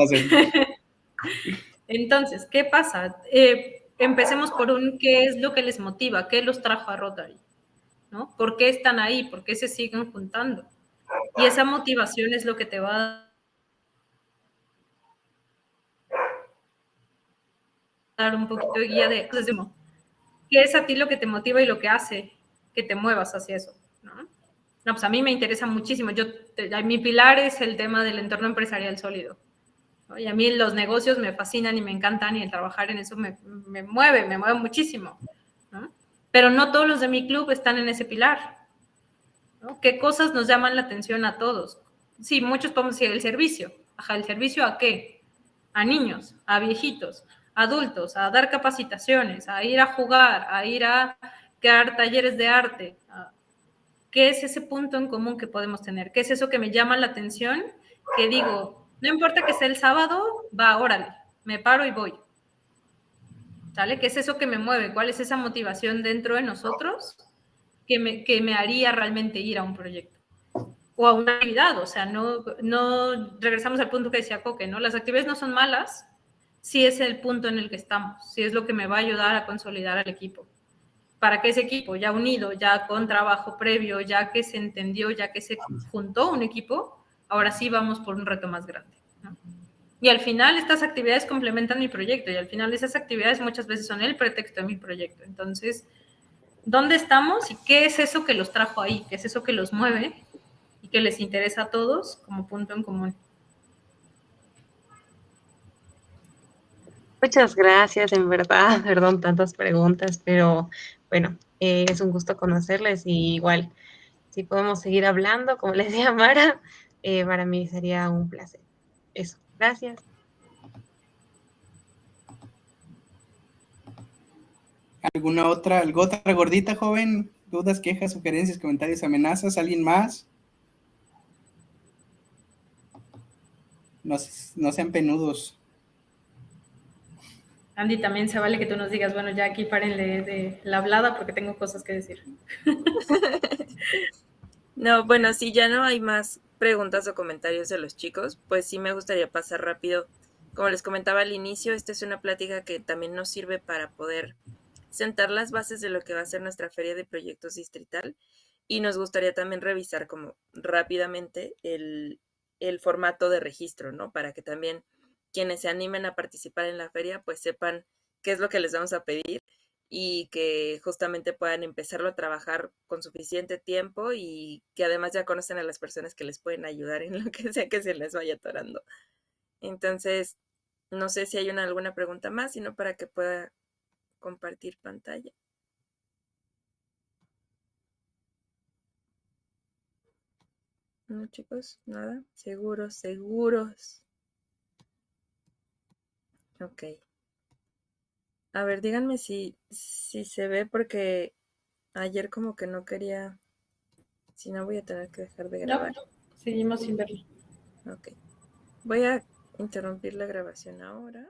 entonces, ¿qué pasa? Empecemos por qué es lo que les motiva, qué los trajo a Rotary, ¿no? ¿Por qué están ahí? ¿Por qué se siguen juntando? Y esa motivación es lo que te va a dar un poquito de guía de qué es a ti lo que te motiva y lo que hace que te muevas hacia eso, ¿no? No, pues a mí me interesa muchísimo. Mi pilar es el tema del entorno empresarial sólido, ¿no? Y a mí los negocios me fascinan y me encantan y el trabajar en eso me mueve muchísimo, ¿no? Pero no todos los de mi club están en ese pilar, ¿no? ¿Qué cosas nos llaman la atención a todos? Sí, muchos podemos decir el servicio. Ajá, ¿el servicio a qué? A niños, a viejitos, a adultos, a dar capacitaciones, a ir a jugar, a ir a crear talleres de arte. ¿Qué es ese punto en común que podemos tener? ¿Qué es eso que me llama la atención? Que digo, no importa que sea el sábado, va, órale, me paro y voy. ¿Sale? ¿Qué es eso que me mueve? ¿Cuál es esa motivación dentro de nosotros que me haría realmente ir a un proyecto? O a una actividad, o sea, no regresamos al punto que decía Coque, ¿no? Las actividades no son malas si es el punto en el que estamos, si es lo que me va a ayudar a consolidar al equipo. Para que ese equipo ya unido, ya con trabajo previo, ya que se entendió, ya que se juntó un equipo, ahora sí vamos por un reto más grande, ¿no? Y al final estas actividades complementan mi proyecto y al final esas actividades muchas veces son el pretexto de mi proyecto. Entonces, ¿dónde estamos y qué es eso que los trajo ahí? ¿Qué es eso que los mueve y que les interesa a todos como punto en común? Muchas gracias, en verdad, perdón, tantas preguntas, pero bueno, es un gusto conocerles y igual, si podemos seguir hablando, como les decía Mara, para mí sería un placer. Eso, gracias. ¿Alguna otra gordita, joven? ¿Dudas, quejas, sugerencias, comentarios, amenazas? ¿Alguien más? No sean penudos. Andy, también se vale que tú nos digas, bueno, ya aquí párenle de la hablada porque tengo cosas que decir. No, bueno, si ya no hay más preguntas o comentarios de los chicos, pues sí me gustaría pasar rápido. Como les comentaba al inicio, esta es una plática que también nos sirve para poder sentar las bases de lo que va a ser nuestra feria de proyectos distrital y nos gustaría también revisar como rápidamente el formato de registro, ¿no? Para que también quienes se animen a participar en la feria pues sepan qué es lo que les vamos a pedir y que justamente puedan empezarlo a trabajar con suficiente tiempo y que además ya conocen a las personas que les pueden ayudar en lo que sea que se les vaya atorando. Entonces, no sé si hay alguna pregunta más, sino para que pueda compartir pantalla. No, chicos, nada. Seguros. Ok. A ver, díganme si se ve porque ayer como que no quería, si no voy a tener que dejar de No, grabar. seguimos sin verlo. Ok. Voy a interrumpir la grabación ahora.